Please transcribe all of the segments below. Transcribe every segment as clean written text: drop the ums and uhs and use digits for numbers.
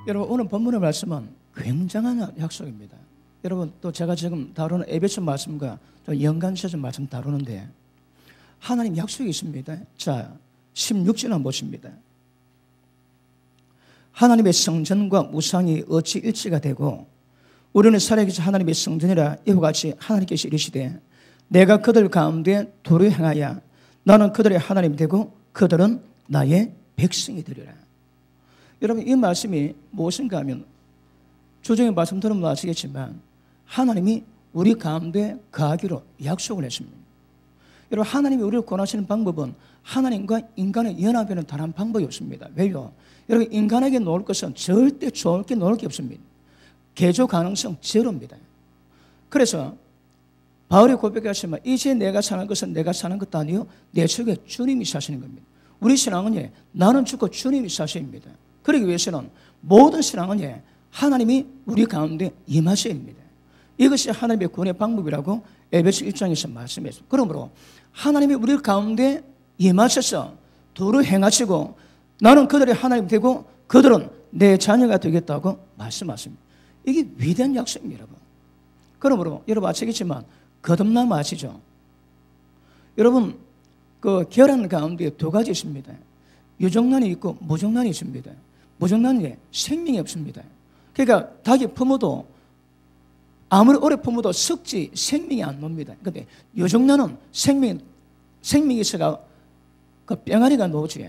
여러분, 오늘 본문의 말씀은 굉장한 약속입니다. 여러분, 또 제가 지금 다루는 에베소 말씀과 좀 연관시켜서 말씀 다루는데 하나님 약속이 있습니다. 자, 16절 한번 보십니다. 하나님의 성전과 우상이 어찌 일치가 되고 우리는 살아계신 하나님의 성전이라 이와 같이 하나님께서 이르시되 내가 그들 가운데 도를 행하여 나는 그들의 하나님이 되고 그들은 나의 백성이 되리라. 여러분, 이 말씀이 무엇인가 하면 조정의 말씀 들으면 아시겠지만 하나님이 우리 가운데 거하기로 약속을 했습니다. 여러분, 하나님이 우리를 권하시는 방법은 하나님과 인간의 연합에는 다른 방법이 없습니다. 왜요? 여러분, 인간에게 놓을 것은 절대 좋을 게 놓을 게 없습니다. 개조 가능성 제로입니다. 그래서 바울이 고백하시면 이제 내가 사는 것은 내가 사는 것도 아니요 내 속에 주님이 사시는 겁니다. 우리 신앙은 나는 죽고 주님이 사십니다. 그러기 위해서는 모든 신앙은 하나님이 우리 가운데 임하셔야 합니다. 이것이 하나님의 구원의 방법이라고 에베소 1장에서 말씀했습니다. 그러므로 하나님이 우리 가운데 임하셔서 도를 행하시고 나는 그들의 하나님 되고 그들은 내 자녀가 되겠다고 말씀하십니다. 이게 위대한 약속입니다, 여러분. 그러므로 여러분 아시겠지만 거듭남 아시죠? 여러분, 그 계란 가운데 두 가지 있습니다. 유정란이 있고 무정란이 있습니다. 무정란에 생명이 없습니다. 그러니까 닭이 품어도 아무리 오래 품어도 썩지 생명이 안 놉니다. 그런데 유정란은 생명이 있어가 그 병아리가 놓지.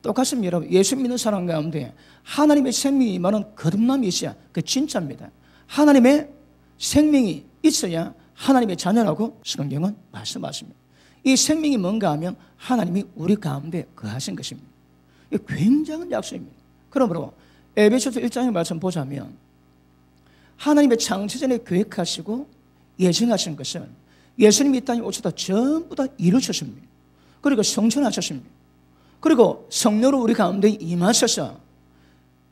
똑같습니다, 여러분. 예수 믿는 사람 가운데 하나님의 생명이 임하는 거듭남이 있어야 그 진짜입니다. 하나님의 생명이 있어야 하나님의 자녀라고 성경은 말씀하십니다. 이 생명이 뭔가 하면 하나님이 우리 가운데 거하신 것입니다. 이 굉장한 약속입니다. 그러므로 에베소서 1장의 말씀 보자면 하나님의 창세전에 계획하시고 예정하신 것은 예수님이 이 땅에 오셔서 전부 다 이루셨습니다. 그리고 성천하셨습니다. 그리고 성령으로 우리 가운데 임하셔서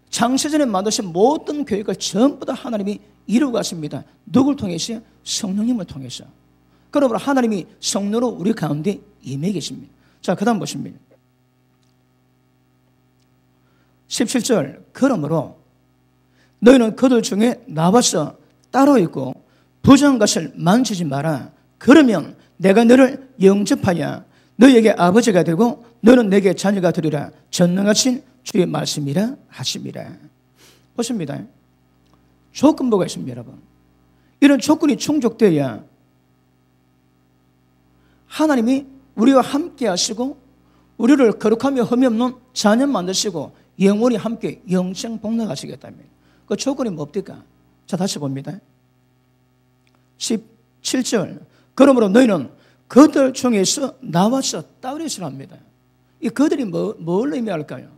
창세전에 만드신 모든 계획을 전부 다 하나님이 이루고 갔습니다. 누굴 통해서? 성령님을 통해서. 그러므로 하나님이 성령으로 우리 가운데 임해 계십니다. 자, 그 다음 보십니다. 17절. 그러므로 너희는 그들 중에 나와서 따로 있고 부정한 것을 만지지 마라. 그러면 내가 너를 영접하여 너희에게 아버지가 되고 너는 내게 자녀가 되리라. 전능하신 주의 말씀이라 하십니다. 보십니다. 조건부가 있습니다, 여러분. 이런 조건이 충족되어야 하나님이 우리와 함께 하시고 우리를 거룩하며 흠이 없는 자녀 만드시고 영원히 함께 영생 복락하시겠답니다. 그 조건이 뭡니까? 자, 다시 봅니다. 17절. 그러므로 너희는 그들 중에서 나와서 따로 있으랍니다. 이 그들이 뭘 의미할까요?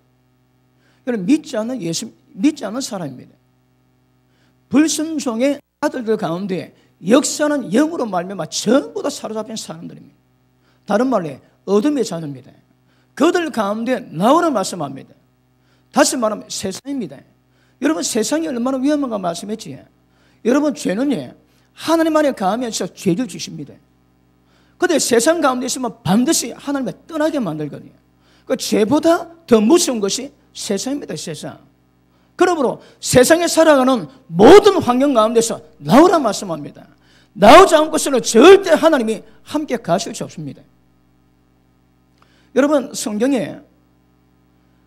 여러분, 믿지 않는 사람입니다. 불순종의 아들들 가운데 역사는 영으로 말미암아 전부 다 사로잡힌 사람들입니다. 다른 말로 어둠의 자녀입니다. 그들 가운데 나오는 말씀합니다. 다시 말하면 세상입니다. 여러분, 세상이 얼마나 위험한가 말씀했지. 여러분, 죄는 하나님 안에 가하면서 죄를 주십니다. 그런데 세상 가운데 있으면 반드시 하나님을 떠나게 만들거든요. 그 죄보다 더 무서운 것이 세상입니다, 세상. 그러므로 세상에 살아가는 모든 환경 가운데서 나오라 말씀합니다. 나오지 않고서는 절대 하나님이 함께 가실 수 없습니다. 여러분, 성경에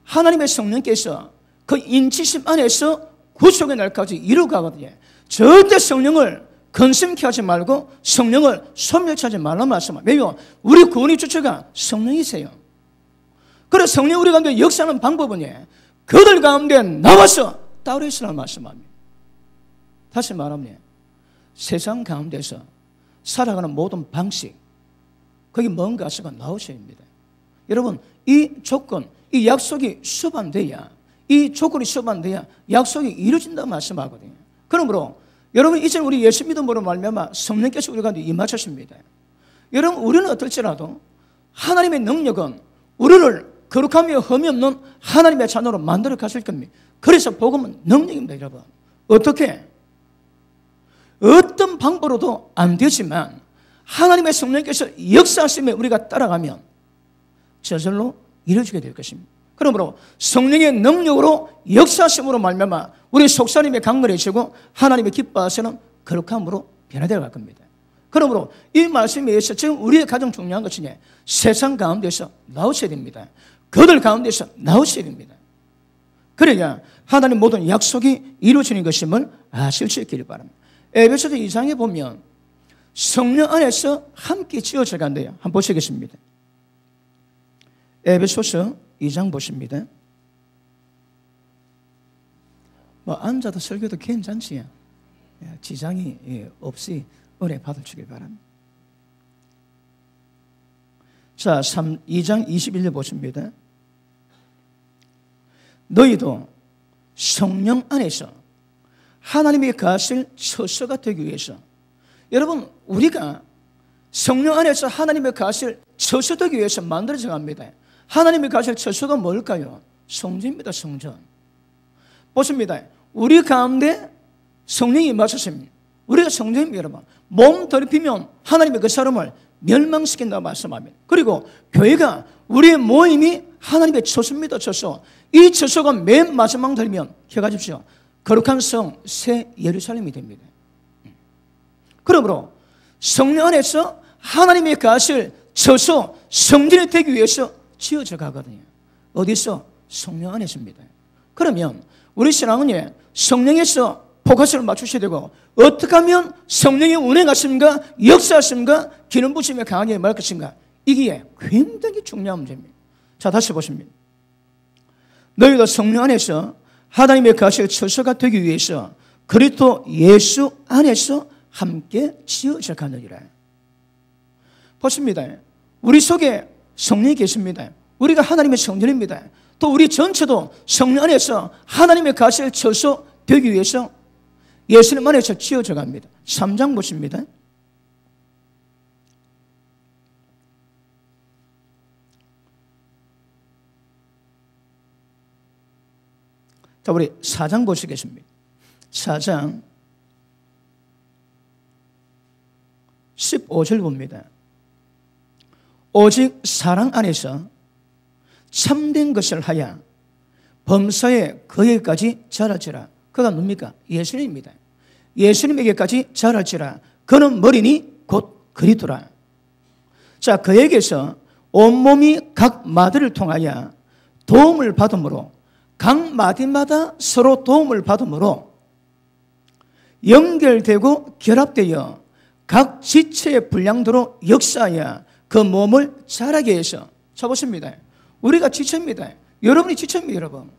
하나님의 성령께서 그 인치심 안에서 구속의 날까지 이루어가거든요. 절대 성령을 근심케 하지 말고 성령을 소멸케 하지 말라 말씀합니다. 왜요? 우리 구원의 주체가 성령이세요. 그래서 성령 우리 가운데 역사하는 방법은 그들 가운데 나와서 따로 있으라는 말씀합니다. 다시 말하면 세상 가운데서 살아가는 모든 방식, 거기 뭔가 서가 나오셔야 합니다. 여러분, 이 조건, 이 약속이 수반돼야, 이 조건이 수반돼야 약속이 이루어진다고 말씀하거든요. 그러므로 여러분, 이제 우리 예수 믿음으로 말미암아 성령께서 우리 가운데 임하셨습니다. 여러분, 우리는 어떨지라도 하나님의 능력은 우리를 거룩하며 흠이 없는 하나님의 자녀로 만들어 가실 겁니다. 그래서 복음은 능력입니다, 여러분. 어떻게? 어떤 방법으로도 안 되지만 하나님의 성령께서 역사하시며 우리가 따라가면 저절로 이루어지게 될 것입니다. 그러므로 성령의 능력으로 역사심으로 말미암아 우리 속사람이 강건해지고 하나님의 기뻐하시는 거룩함으로 변화되어 갈 겁니다. 그러므로 이 말씀에 의해서 지금 우리의 가장 중요한 것은 세상 가운데서 나오셔야 됩니다. 그들 가운데서 나오셔야 됩니다. 그래야 하나님 모든 약속이 이루어지는 것임을 아실 수 있기를 바랍니다. 에베소서 2장에 보면 성령 안에서 함께 지어져 간대요. 한번 보시겠습니다. 에베소서 2장 보십니다. 뭐 앉아도 설교도 괜찮지요. 지장이 없이 은혜 받으시길 바랍니다. 자, 2장 21절 보십니다. 너희도 성령 안에서 하나님의 거하실 처소가 되기 위해서, 여러분 우리가 성령 안에서 하나님의 거하실 처소 되기 위해서 만들어져 갑니다. 하나님의 거하실 처소가 뭘까요? 성전입니다. 성전. 보십니다. 우리 가운데 성령이 임하셨습니다. 우리가 성전입니다. 여러분 몸 더럽히면 하나님의 그 사람을 멸망시킨다고 말씀합니다. 그리고 교회가 우리의 모임이 하나님의 처소입니다. 처소. 이 처소가 맨 마지막 들면 기억하십시오. 거룩한 성 새 예루살렘이 됩니다. 그러므로 성령 안에서 하나님의 거하실 처소 성전이 되기 위해서 지어져 가거든요. 어디서? 성령 안에서입니다. 그러면 우리 신앙은 성령에서 포커스를 맞추셔야 되고, 어떻게 하면 성령의 운행하심과 역사하심과 기름 부심에 강하게 임할 것인가, 이게 굉장히 중요한 문제입니다. 자, 다시 보십니다. 너희도 성령 안에서 하나님의 거하실 처소가 되기 위해서 그리스도 예수 안에서 함께 지어져 가느니라. 보십니다. 우리 속에 성령이 계십니다. 우리가 하나님의 성전입니다. 또 우리 전체도 성령 안에서 하나님의 거하실 처소 되기 위해서 예수님 안에서 지어져 갑니다. 3장 보십니다. 자, 우리 4장 보시겠습니다. 4장 15절 봅니다. 오직 사랑 안에서 참된 것을 하여 범사에 그에게까지 자랄지라. 그가 누굽니까? 예수님입니다. 예수님에게까지 자랄지라. 그는 머리니 곧 그리스도라. 자, 그에게서 온몸이 각 마디를 통하여 도움을 받음으로, 각 마디마다 서로 도움을 받음으로 연결되고 결합되어 각 지체의 분량대로 역사하여 그 몸을 자라게 해서. 자, 보십니다. 우리가 지체입니다. 여러분이 지체입니다. 여러분.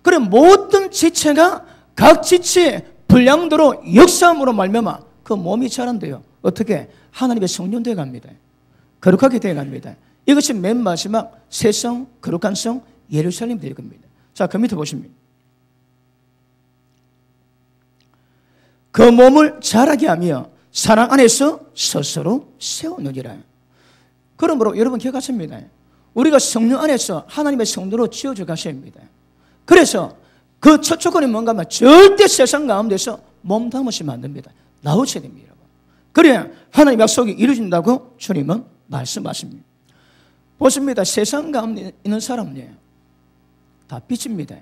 그래, 모든 지체가 각 지체의 분량대로 역사함으로 말미암아 그 몸이 자란대요. 어떻게? 하나님의 성전 되어 갑니다. 거룩하게 되어 갑니다. 이것이 맨 마지막 새성, 거룩한 성 예루살렘 되어 겁니다. 자, 그 밑에 보십니다. 그 몸을 자라게 하며 사랑 안에서 스스로 세우느니라. 그러므로 여러분 기억하십니다. 우리가 성령 안에서 하나님의 성도로 지어져 가셔야 합니다. 그래서 그 첫 조건이 뭔가 하면 절대 세상 가운데서 몸 담으시면 안 됩니다. 나오셔야 됩니다. 여러분. 그래야 하나님의 약속이 이루어진다고 주님은 말씀하십니다. 보십니다. 세상 가운데 있는 사람은 다 빛입니다.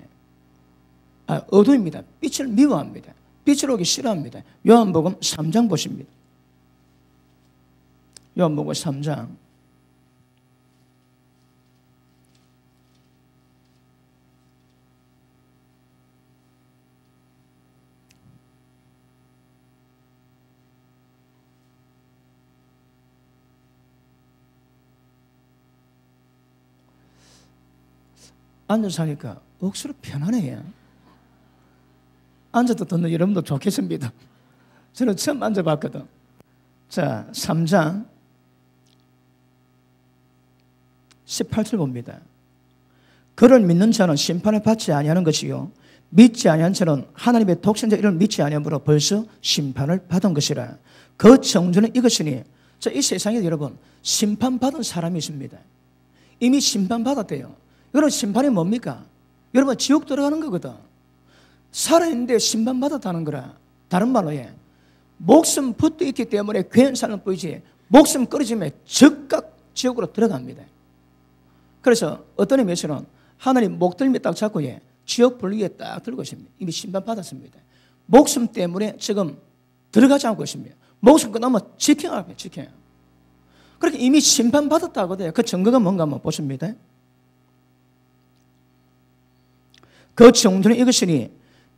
어두입니다. 빛을 미워합니다. 빛을 오기 싫어합니다. 요한복음 3장 보십니다. 요한복음 3장 앉아서 하니까 억수로 편안해요. 앉아도 듣는 여러분도 좋겠습니다. 저는 처음 앉아봤거든. 자, 3장 18절 봅니다. 그를 믿는 자는 심판을 받지 아니하는 것이요 믿지 아니한 자는 하나님의 독생자 이름을 믿지 아니함으로 벌써 심판을 받은 것이라. 그 정죄는 이것이니. 자, 이 세상에 여러분 심판받은 사람이 있습니다. 이미 심판받았대요. 여러분 심판이 뭡니까? 여러분 지옥 들어가는 거거든. 살아있는데 심판받았다는 거라. 다른 말로 목숨 붙어 있기 때문에 괜찮은 뿐이지 목숨 끊어지면 즉각 지옥으로 들어갑니다. 그래서 어떤 의미에서는 하나님 목덜미 딱 잡고 지옥 불기에 딱 들고 있습니다. 이미 심판 받았습니다. 목숨 때문에 지금 들어가지 않고 있습니다. 목숨 끝나면 지켜야 합니다. 지켜야. 그렇게 이미 심판 받았다고 돼요. 그 증거가 뭔가 한번 보십니다. 그 증거는 이것이니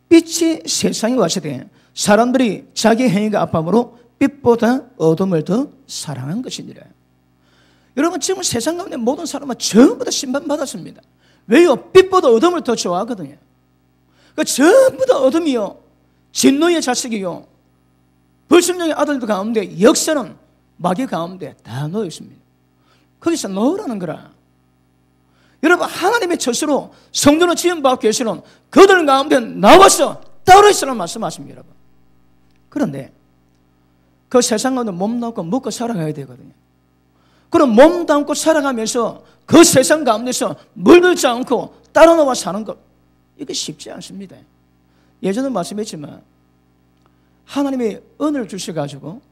빛이 세상에 왔을 때 사람들이 자기 행위가 아픔으로 빛보다 어둠을 더 사랑한 것이니라. 여러분 지금 세상 가운데 모든 사람은 전부 다 심판받았습니다. 왜요? 빛보다 어둠을 더 좋아하거든요. 그 전부 다 어둠이요, 진노의 자식이요, 불순종의 아들들 가운데 역사는 마귀 가운데 다 놓여 있습니다. 거기서 넣으라는 거라. 여러분 하나님의 처소로 성도는 지음받고 계시는 그들 가운데 나와서 따로 있으라는 말씀하십니다. 여러분. 그런데 그 세상 가운데 몸 담고 먹고 살아가야 되거든요. 그럼 몸 담고 살아가면서 그 세상 가운데서 물들지 않고 따로 나와 사는 것, 이게 쉽지 않습니다. 예전에 말씀했지만 하나님의 은혜를 주셔가지고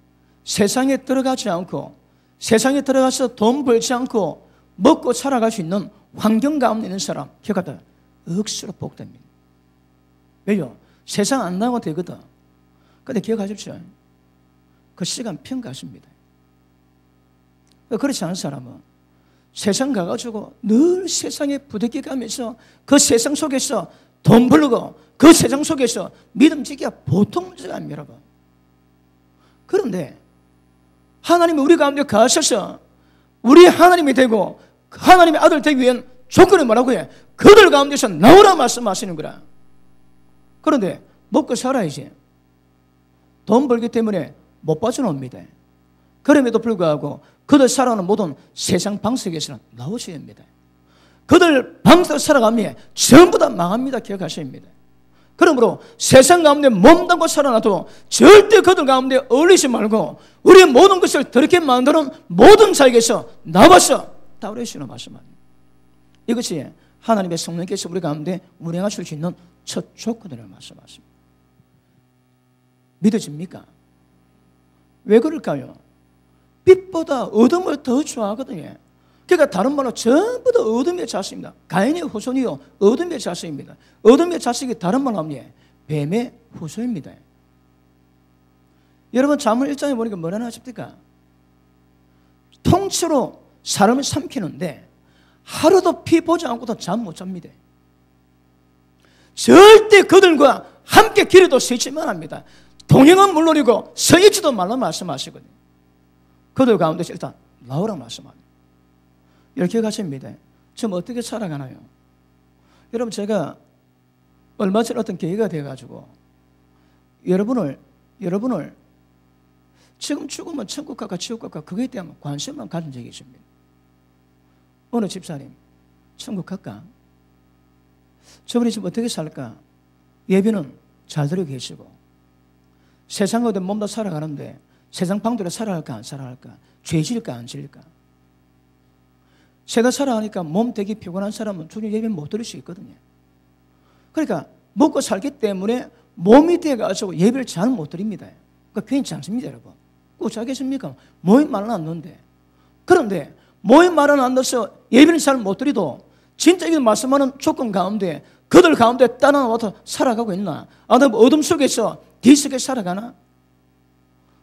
세상에 들어가지 않고 세상에 들어가서 돈 벌지 않고 먹고 살아갈 수 있는 환경 가운데 있는 사람 기억하다 억수로 복됩니다. 왜요? 세상 안 나가도 되거든. 근데 기억하십시오. 그 시간 평가하십니다. 그렇지 않은 사람은 세상 가가지고 늘 세상에 부대끼 가면서 그 세상 속에서 돈 벌고 그 세상 속에서 믿음 지기가 보통 문제가 아닙니다. 여러분. 그런데 하나님이 우리 가운데 가셔서 우리 하나님이 되고 하나님의 아들 되기 위한 조건이 뭐라고 해? 그들 가운데서 나오라 말씀하시는 거라. 그런데 먹고 살아야지. 돈 벌기 때문에 못 빠져나옵니다. 그럼에도 불구하고 그들 살아가는 모든 세상 방식에서는 나오셔야 합니다. 그들 방식으로 살아가면 전부 다 망합니다. 기억하셔야 합니다. 그러므로 세상 가운데 몸담고 살아나도 절대 그들 가운데 어울리지 말고 우리의 모든 것을 더럽게 만드는 모든 자에게서 나와서 따르시는 말씀입니다. 이것이 하나님의 성령께서 우리 가운데 운행하실 수 있는 첫 조건이라는 말씀하십니다. 믿어집니까? 왜 그럴까요? 빛보다 어둠을 더 좋아하거든요. 그러니까 다른 말로 전부 다 어둠의 자식입니다. 가인의 후손이요 어둠의 자식입니다. 어둠의 자식이 다른 말로 하면 뱀의 후손입니다. 여러분 잠언 1장에 보니까 뭐라 하십니까? 통째로 사람을 삼키는데 하루도 피 보지 않고도 잠 못 잡니다. 절대 그들과 함께 길에도 서있지만 합니다. 동행은 물론이고 서 있지도 말라 말씀하시거든요. 그들 가운데서 일단 나오라 말씀합니다. 이렇게 가십니다. 지금 어떻게 살아가나요? 여러분 제가 얼마 전에 어떤 계기가 돼가지고 여러분을 지금 죽으면 천국 갈까 지옥 갈까 그거에 대한 관심만 가진 적이 있습니다. 어느 집사님 천국 갈까? 저분이 지금 어떻게 살까? 예비는 잘 들고 계시고 세상 가운데 몸도 살아가는데 세상 방대로 살아갈까 안 살아갈까? 죄질까 안 질까? 세상 살아가니까 몸 되게 피곤한 사람은 주님 예배 못 드릴 수 있거든요. 그러니까 먹고 살기 때문에 몸이 돼가지고 예배를 잘 못 드립니다. 그러니까 괜찮지 않습니다, 여러분. 꼭 자겠습니까? 모임 말은 안 넣는데. 그런데 모임 말은 안 넣어서 예배를 잘 못 드리도 진짜 이게 말씀하는 조건 가운데 그들 가운데 따라와서 살아가고 있나? 아니면 어둠 속에서 뒤섞여 살아가나?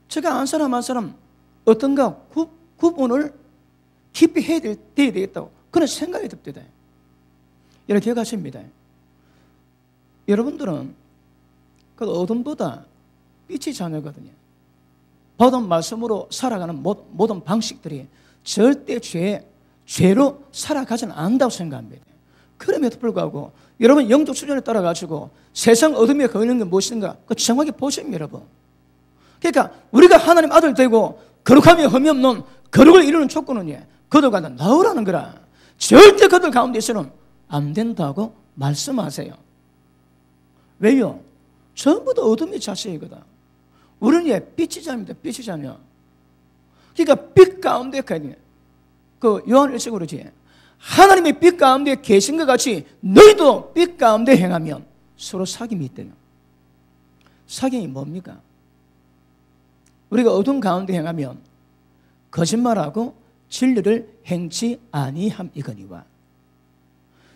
제가 한 사람 한 사람 어떤가 구분을 깊이 해야 되겠다고 그런 생각이 듭니다. 이렇게 기억하십니다. 여러분들은 그 어둠보다 빛이 자녀거든요. 받은 말씀으로 살아가는 모든 방식들이 절대 죄로 살아가지는 않는다고 생각합니다. 그럼에도 불구하고 여러분 영적 수준에 따라가지고 세상 어둠에 거하는 게 무엇인가 그 정확히 보십니다, 여러분. 그러니까 우리가 하나님 아들 되고 거룩함이 흠이 없는 거룩을 이루는 조건은 그들과 나오라는 거라. 절대 그들 가운데서는 안 된다고 말씀하세요. 왜요? 전부 다 어둠의 자식이거든. 우리는 빛이 자입니다. 빛이 자녀. 그러니까 빛 가운데 그 요한 1서 그러지. 하나님의 빛 가운데 계신 것 같이 너희도 빛 가운데 행하면 서로 사귐이 있대요. 사귐이 뭡니까? 우리가 어둠 가운데 행하면 거짓말하고 진리를 행치 아니함이거니와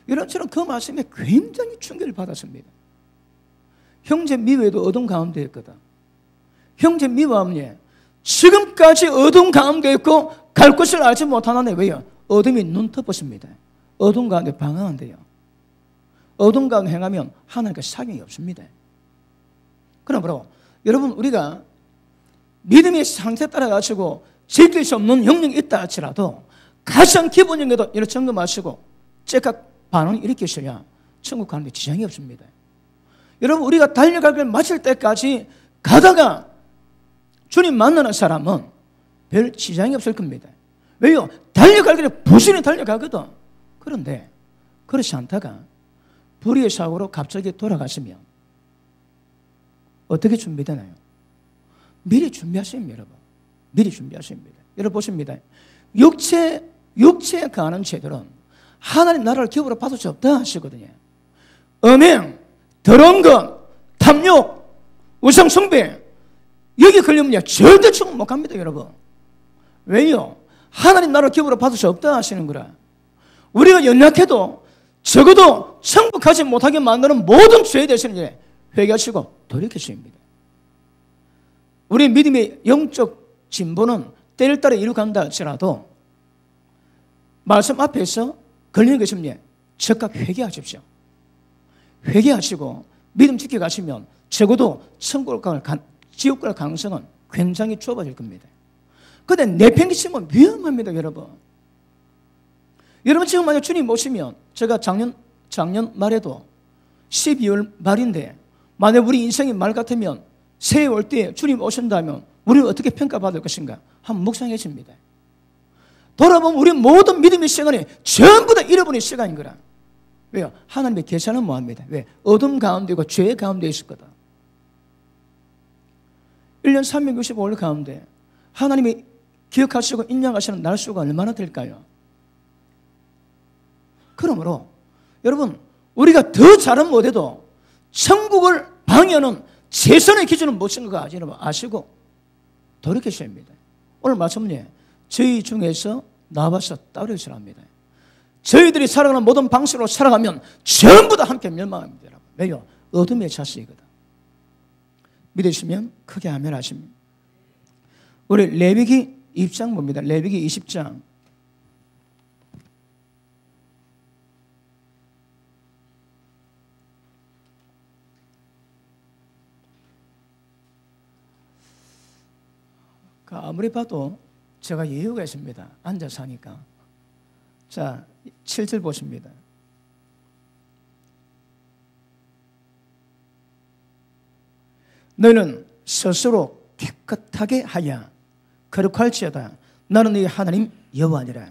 이런처럼 그 말씀에 굉장히 충격을 받았습니다. 형제 미워에도 어둠 가운데 있거든. 형제 미워함이 지금까지 어둠 가운데 있고 갈 곳을 알지 못하는데 왜요? 어둠이 눈 덮었습니다. 어둠 가운데 방황한대요. 어둠 가운데 행하면 하나님과 사귐이 없습니다. 그러므로 여러분, 우리가 믿음의 상태 따라 가지고 지킬 수 없는 영역이 있다 할지라도 가장 기본적인 것도 이렇게 점검하시고 즉각 반응을 일으키셔야 천국 가는 데 지장이 없습니다. 여러분, 우리가 달려갈 길 마칠 때까지 가다가 주님 만나는 사람은 별 지장이 없을 겁니다. 왜요? 달려갈 길에 부지런히 달려가거든. 그런데 그렇지 않다가 불의의 사고로 갑자기 돌아가시면 어떻게 준비되나요? 미리 준비하십니다, 여러분. 미리 준비하십니다. 여러분 보십니다. 육체에 가는 죄들은 하나님 나라를 기업으로 받을 수 없다 하시거든요. 음행, 더러운 것, 탐욕, 우상 숭배, 여기 걸리면 절대 천국 못 갑니다, 여러분. 왜요? 하나님 나라를 기업으로 받을 수 없다 하시는 거라. 우리가 연약해도 적어도 천국 가지 못하게 만드는 모든 죄에 대해서는 회개하시고 돌이키십니다. 우리 믿음의 영적 진보는 때를 따라 이루어간다 할지라도 말씀 앞에서 걸리는 것입니다. 즉각 회개하십시오. 회개하시고 믿음 지켜가시면 적어도 천국을 갈, 지옥 갈 가능성은 굉장히 좁아질 겁니다. 그런데 내팽개치면 위험합니다, 여러분. 여러분 지금 만약 주님 모시면, 제가 작년 말에도 12월 말인데 만약 우리 인생이 말 같으면 새해 올 때 주님 오신다면 우리는 어떻게 평가받을 것인가 한번 묵상해집니다. 돌아보면 우리 모든 믿음의 시간이 전부 다 잃어버린 시간인 거라. 왜요? 하나님의 계산은 뭐합니다? 왜? 어둠 가운데고 죄 가운데 있을 거다. 1년 365일 가운데 하나님이 기억하시고 인정하시는 날수가 얼마나 될까요? 그러므로 여러분, 우리가 더 잘은 못해도 천국을 방해하는 최선의 기준은 무엇인 가 아시고 돌이키셔야 합니다. 오늘 말씀은 저희 중에서 나와서 따르시라 합니다. 저희들이 살아가는 모든 방식으로 살아가면 전부 다 함께 멸망합니다, 여러분. 왜요? 어둠의 자식이거든. 믿으시면 크게 아멘 하십니다. 우리 레위기 20장 봅니다. 레위기 20장. 아무리 봐도 제가 이유가 있습니다. 앉아서 하니까. 자, 7절 보십니다. 너희는 스스로 깨끗하게 하여 거룩할지어다. 나는 너희 하나님 여호와니라.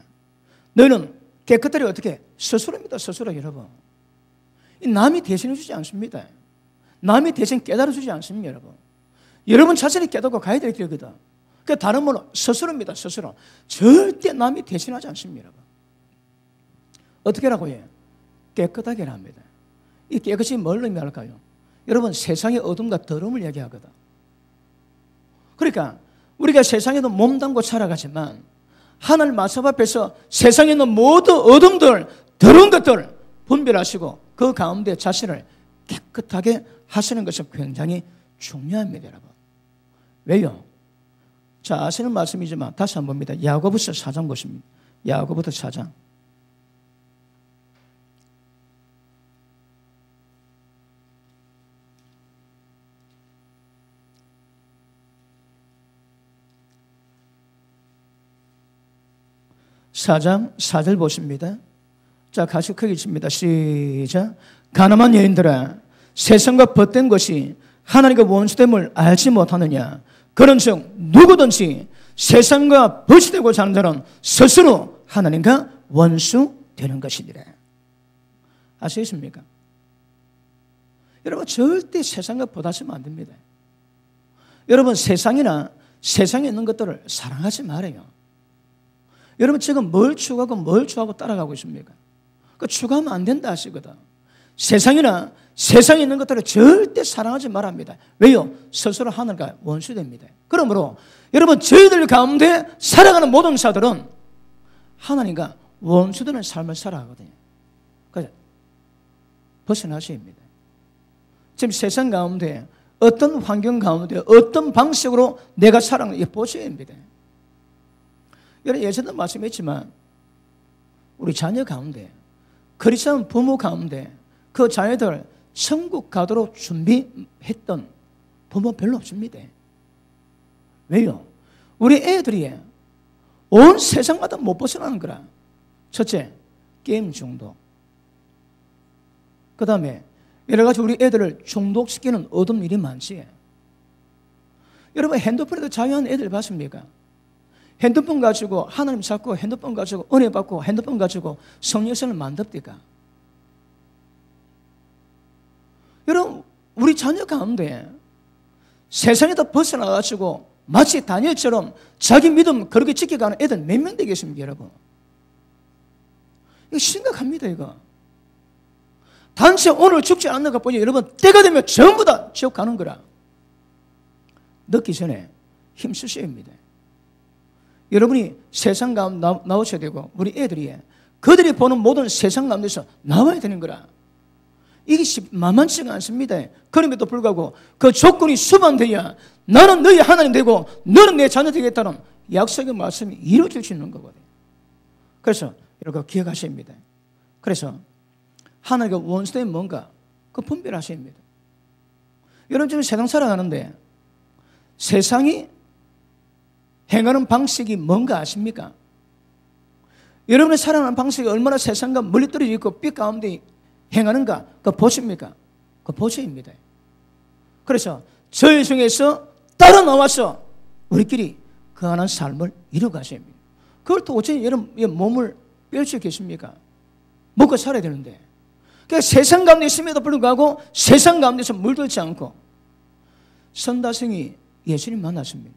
너희는 깨끗하게 어떻게? 스스로입니다. 스스로 여러분. 남이 대신해 주지 않습니다. 남이 대신 깨달아 주지 않습니다, 여러분. 여러분 자신이 깨닫고 가야 될 길이거든. 그 다른 분은 스스로입니다. 스스로. 절대 남이 대신하지 않습니다, 여러분. 어떻게 하라고 해요? 깨끗하게 합니다. 이 깨끗이 뭘 의미할까요? 여러분, 세상의 어둠과 더러움을 얘기하거든. 그러니까 우리가 세상에도 몸담고 살아가지만 하나님 말씀 앞에서 세상에 있는 모든 어둠들, 더러운 것들 분별하시고 그 가운데 자신을 깨끗하게 하시는 것은 굉장히 중요합니다, 여러분. 왜요? 자, 아시는 말씀이지만 다시 한번 봅니다. 야고보서 4장 보십니다. 야고보서 4장. 사장 4절 보십니다. 자, 같이 크게 칩니다. 시작. 가늠한 여인들아, 세상과 벗된 것이 하나님과 원수됨을 알지 못하느냐. 그런즉 누구든지 세상과 벗이되고자 하는 자는 스스로 하나님과 원수되는 것이니라. 아시겠습니까? 여러분, 절대 세상과 벗하시면 안 됩니다. 여러분, 세상이나 세상에 있는 것들을 사랑하지 말아요. 여러분, 지금 뭘 추구하고 따라가고 있습니까? 그 추구하면 안 된다 하시거든. 세상이나 세상에 있는 것들을 절대 사랑하지 말합니다. 왜요? 스스로 하늘과 원수됩니다. 그러므로 여러분, 저희들 가운데 살아가는 모든 자들은 하나님과 원수되는 삶을 살아가거든요. 그래서 벗어나셔야 합니다. 지금 세상 가운데 어떤 환경 가운데 어떤 방식으로 내가 살아가는지 보셔야 합니다. 여러분 예전도 말씀했지만 우리 자녀 가운데 그리스도인 부모 가운데 그 자녀들 천국 가도록 준비했던 부모 별로 없습니다. 왜요? 우리 애들이 온 세상마다 못 벗어나는 거라. 첫째, 게임 중독. 그 다음에 여러 가지 우리 애들을 중독시키는 어두운 일이 많지. 여러분 핸드폰에도 자유한 애들 봤습니까? 핸드폰 가지고 하나님 찾고 핸드폰 가지고 은혜 받고 핸드폰 가지고 성령선을 만듭니까? 여러분 우리 자녀 가운데 세상에다 벗어나가지고 마치 다니엘처럼 자기 믿음 그렇게 지켜가는 애들 몇 명 되겠습니까 여러분? 이거 심각합니다 이거. 단지 오늘 죽지 않는 것 보니 여러분 때가 되면 전부 다 지옥 가는 거라. 늦기 전에 힘쓰셔야 합니다. 여러분이 세상 가운데 나오셔야 되고 우리 애들이 그들이 보는 모든 세상 가운데서 나와야 되는 거라. 이게 만만치가 않습니다. 그럼에도 불구하고 그 조건이 수반돼야 나는 너희 하나님 되고 너는 내 자녀 되겠다는 약속의 말씀이 이루어질 수 있는 거거든요. 그래서 여러분 기억하셔야 합니다. 그래서 하나님과 원수된 뭔가 그 분별하셔야 합니다. 여러분 지금 세상 살아가는데 세상이 행하는 방식이 뭔가 아십니까? 여러분의 살아가는 방식이 얼마나 세상과 멀리 떨어져 있고 빛 가운데 행하는가 그거 보십니까? 그거 보셔입니다. 그래서 저희 중에서 따라 나와서 우리끼리 그 하나의 삶을 이루어가셔야 합니다. 그걸 또 어쩌면 여러분 몸을 뺄 수 있겠습니까? 먹고 살아야 되는데 그러니까 세상 가운데 있음에도 불구하고 세상 가운데서 물들지 않고 선다생이 예수님 만났습니다.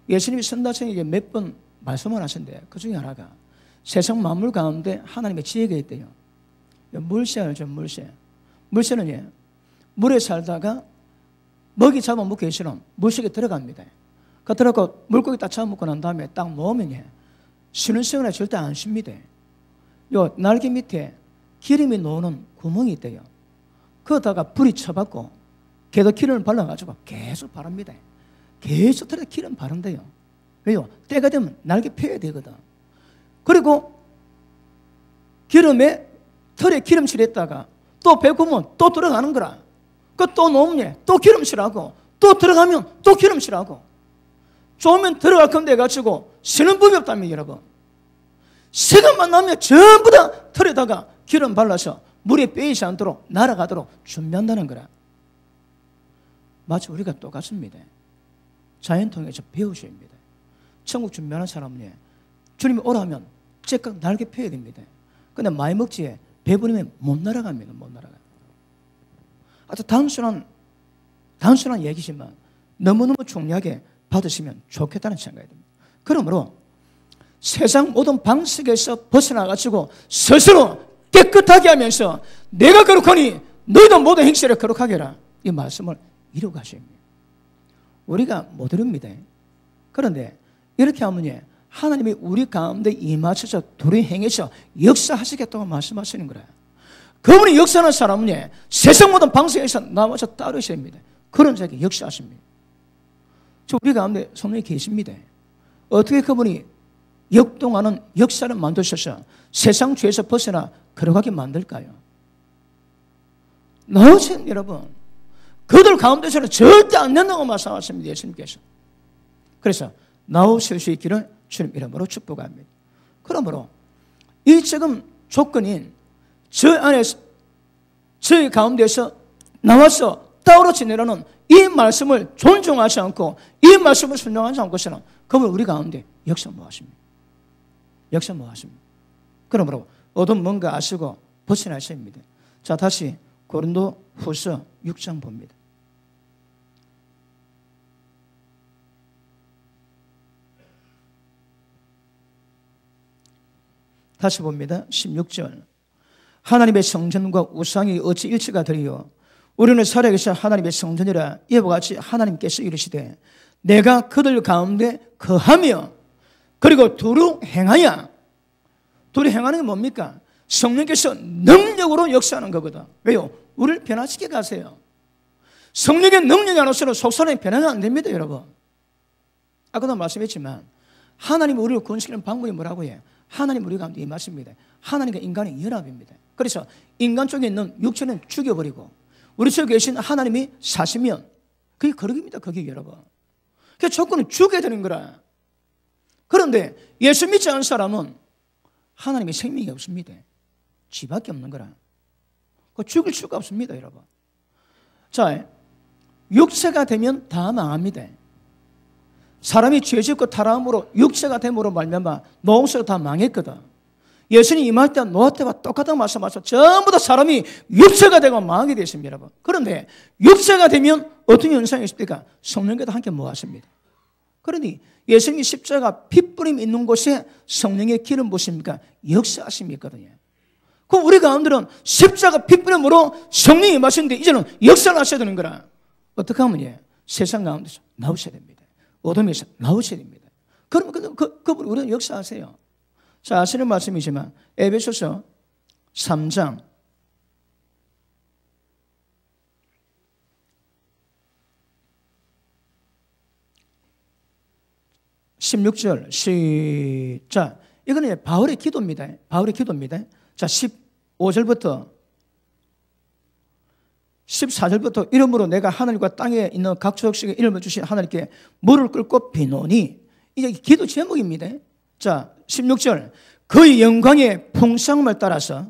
예수님이 선다생에게 몇 번 말씀을 하셨는데 그 중에 하나가 세상 만물 가운데 하나님의 지혜가 있대요. 물새 알죠? 물새. 물새는 물에 살다가 먹이 잡아먹기 위해서는 물속에 들어갑니다. 그 들어가고 물고기 딱 잡아먹고 난 다음에 딱 놓으면 쉬는 시간에 절대 안 쉽니다. 요 날개 밑에 기름이 녹는 구멍이 있대요. 거기다가 불이 쳐받고 걔도 기름을 발라가지고 계속 바릅니다. 계속 털에 기름 바른대요. 왜요? 때가 되면 날개 펴야 되거든. 그리고 기름에 털에 기름칠했다가 또 배고프면 또 들어가는 거라. 그 또 놓으면 또 기름칠하고 또 들어가면 또 기름칠하고 좋으면 들어갈 건데 가지고 쉬는 법이 없다면 여러분. 시간만 나면 전부 다 털에다가 기름 발라서 물에 빼이지 않도록 날아가도록 준비한다는 거라. 마치 우리가 똑같습니다. 자연 통해서 배우셔야 합니다. 천국 준비하는 사람은 주님이 오라면 제깍 날개 펴야 됩니다. 근데 많이 먹지 배부르면 못 날아갑니다. 못 날아가요. 아주 단순한 얘기지만 너무너무 중요하게 받으시면 좋겠다는 생각이 듭니다. 그러므로 세상 모든 방식에서 벗어나가지고 스스로 깨끗하게 하면서 내가 거룩하니 너희도 모든 행실을 거룩하게 해라. 이 말씀을 이루어가셔야 합니다. 우리가 못 이룹니다. 그런데 이렇게 하면 하나님이 우리 가운데 임하셔서 둘이 행해서 역사하시겠다고 말씀하시는 거예요. 그분이 역사하는 사람은 세상 모든 방식에서 나와서 따르셔야 합니다. 그런 자에게 역사하십니다. 우리 가운데 성령이 계십니다. 어떻게 그분이 역동하는 역사를 만드셔서 세상 죄에서 벗어나 거룩하게 만들까요? 나오세요 여러분. 그들 가운데서는 절대 안 된다고 말씀하십니다. 예수님께서. 그래서 나오실 수 있기를 주님 이름으로 축복합니다. 그러므로 이 지금 조건인 저희 가운데서 나와서 따로 지내라는 이 말씀을 존중하지 않고 이 말씀을 순종하지 않고서는 그분 우리 가운데 역사 뭐 하십니까? 역사 뭐 하십니까? 그러므로 어떤 뭔가 아시고 벗어나셔야 합니다. 자, 다시 고린도 후서 6장 봅니다. 다시 봅니다. 16절. 하나님의 성전과 우상이 어찌 일치가 되리요? 우리는 살아계신 하나님의 성전이라. 이와 같이 하나님께서 이르시되 내가 그들 가운데 거하며 그리고 두루 행하여. 두루 행하는 게 뭡니까? 성령께서 능력으로 역사하는 거거든. 왜요? 우리를 변화시켜 가세요. 성령의 능력이 안 없으면 속사람이 변화가 안 됩니다, 여러분. 아까도 말씀했지만 하나님이 우리를 구원시키는 방법이 뭐라고 해요? 하나님 우리 가운데 임하십니다. 하나님과 인간의 연합입니다. 그래서 인간 쪽에 있는 육체는 죽여버리고 우리 속에 계신 하나님이 사시면 그게 거룩입니다, 그게 여러분. 그 조건은 죽여야 되는 거라. 그런데 예수 믿지 않은 사람은 하나님의 생명이 없습니다. 지밖에 없는 거라. 그 죽일 수가 없습니다, 여러분. 자, 육체가 되면 다 망합니다. 사람이 죄짓고 타락함으로 육체가 됨으로 말미암아 노홍수가 다 망했거든. 예수님 임할 때 노아 때와 똑같은 말씀하셔서 전부 다 사람이 육체가 되고 망하게 되어 있습니다, 여러분. 그런데 육체가 되면 어떤 현상이 있습니까? 성령께도 함께 모았습니다. 그러니 예수님이 십자가 핏부림 있는 곳에 성령의 기름 부으십니까? 역사하심이 있거든요. 그럼 우리 가운데는 십자가 핏부림으로 성령이 임하시는데 이제는 역사를 하셔야 되는 거라. 어떻게 하면 예? 세상 가운데서 나오셔야 됩니다. 어둠에서 나오셔야 됩니다. 그러면 그분 우리는 역사하세요. 자, 아시는 말씀이지만 에베소서 3장 16절 시작. 이거는 바울의 기도입니다. 바울의 기도입니다. 자, 15절부터 14절부터 이름으로 내가 하늘과 땅에 있는 각 족속의 이름을 주신 하나님께 물을 끓고 비노니, 이게 기도 제목입니다. 자, 16절. 그의 영광의 풍성함을 따라서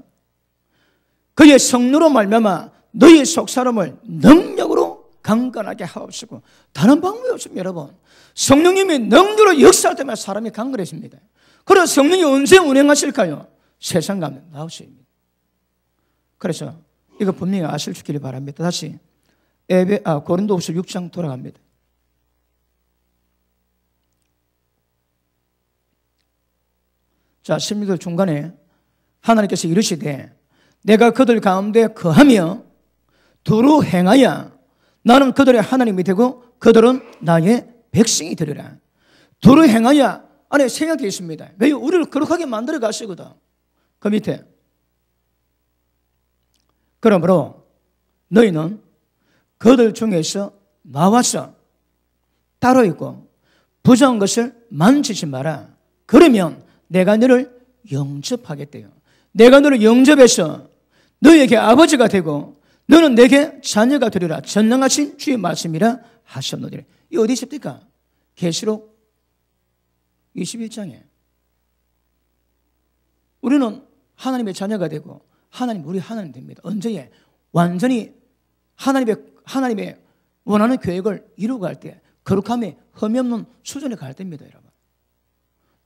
그의 성령으로 말미암아 너희 속사람을 능력으로 강건하게 하옵시고. 다른 방법이 없습니다, 여러분. 성령님이 능력으로 역사할 때마다 사람이 강건해집니다. 그래서 성령이 언제 운행하실까요? 세상 가운데 나오셔야 합니다. 그래서 이거 분명히 아실 수 있기를 바랍니다. 다시 고린도후서 6장 돌아갑니다. 자, 16절 중간에 하나님께서 이르시되 내가 그들 가운데 거하며 두루 행하여 나는 그들의 하나님이 되고 그들은 나의 백성이 되리라. 두루 행하여 안에 생각되어 있습니다. 왜요? 우리를 거룩하게 만들어 가시거든. 그 밑에 그러므로 너희는 그들 중에서 나와서 따로 있고 부정한 것을 만지지 마라. 그러면 내가 너를 영접하겠대요. 내가 너를 영접해서 너희에게 아버지가 되고 너는 내게 자녀가 되리라. 전능하신 주의 말씀이라 하셨노니라. 이 어디 있습니까? 계시록 21장에 우리는 하나님의 자녀가 되고 하나님 우리 하나님 됩니다. 언제에? 완전히 하나님의 원하는 계획을 이루고 갈 때 거룩함에 흠이 없는 수준에 갈 때입니다, 여러분.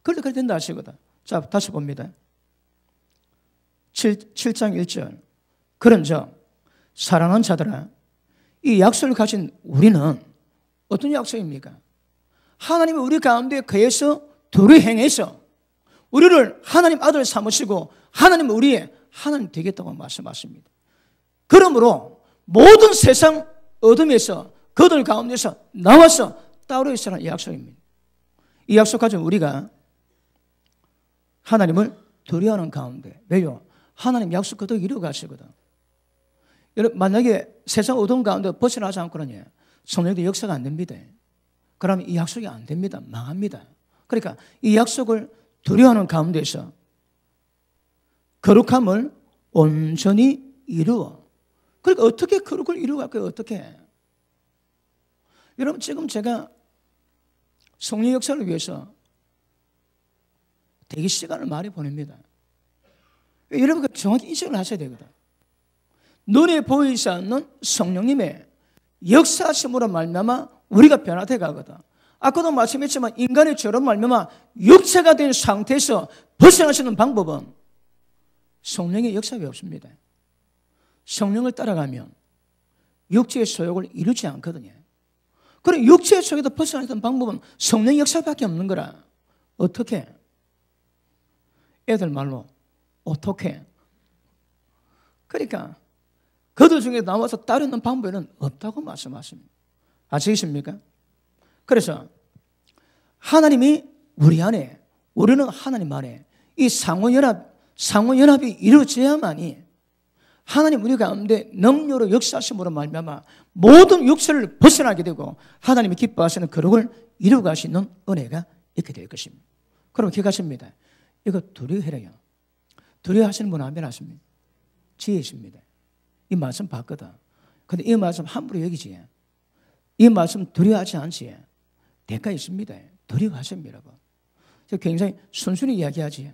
그럴 때 그렇게 된다 하시거든. 자, 다시 봅니다. 7장 1절. 그런즉 사랑하는 자들아, 이 약속을 가진 우리는 어떤 약속입니까? 하나님이 우리 가운데 거해서 도를 행해서 우리를 하나님 아들 삼으시고 하나님 우리의 하나님 되겠다고 말씀하십니다. 그러므로 모든 세상 어둠에서 그들 가운데서 나와서 따로 있으라는 약속입니다. 이 약속 가진 우리가 하나님을 두려워하는 가운데, 왜요? 하나님 약속 그대로 이루어 가시거든. 여러분, 만약에 세상 어둠 가운데 벗어나지 않고는 성령의 역사가 안 됩니다. 그러면 이 약속이 안 됩니다. 망합니다. 그러니까 이 약속을 두려워하는 가운데서 거룩함을 온전히 이루어. 그러니까 어떻게 거룩을 이루어갈까요? 어떻게? 여러분, 지금 제가 성령 역사를 위해서 대기 시간을 많이 보냅니다. 여러분가 정확히 인식을 하셔야 되거든. 눈에 보이지 않는 성령님의 역사하심으로 말미암아 우리가 변화돼 가거든. 아까도 말씀했지만 인간의 죄로 말미암아 육체가 된 상태에서 벗어나시는 방법은 성령의 역사가 없습니다. 성령을 따라가면 육체의 소욕을 이루지 않거든요. 그럼 육체의 속에서 벗어나는 방법은 성령의 역사밖에 없는 거라. 어떻게? 애들 말로 어떻게? 그러니까 그들 중에 나와서 따르는 방법에는 없다고 말씀하십니다. 아시겠습니까? 그래서 하나님이 우리 안에, 우리는 하나님 안에 이 상호연합이 이루어져야만이 하나님 우리 가운데 능력으로 역사하심으로 말미암아 모든 육체를 벗어나게 되고 하나님이 기뻐하시는 거룩을 이루어 가시는 은혜가 있게 될 것입니다. 그럼 기억하십니다. 이거 두려워해라요. 두려워하시는 분은 안 변하십니다. 지혜십니다. 이 말씀 봤거든. 근데 이 말씀 함부로 여기지. 이 말씀 두려워하지 않지. 대가 있습니다. 두려워하십니다. 굉장히 순순히 이야기하지.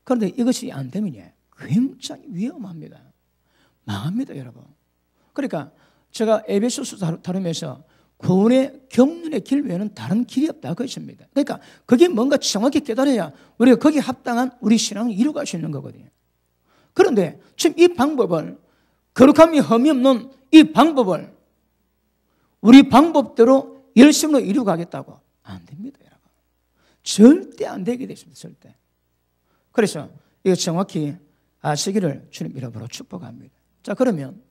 그런데 이것이 안 되면 굉장히 위험합니다. 망합니다, 여러분. 그러니까 제가 에베소서 다루면서 구원의 경륜의 길 외에는 다른 길이 없다 그것입니다. 그러니까 그게 뭔가 정확히 깨달아야 우리가 거기에 합당한 우리 신앙을 이루어갈 수 있는 거거든요. 그런데 지금 이 방법을, 거룩함이 흠이 없는 이 방법을 우리 방법대로 열심으로 이루어가겠다고 안 됩니다, 여러분. 절대 안 되게 되십니다, 절대. 그래서 이거 정확히 아시기를 주님 이름으로 축복합니다. 자, 그러면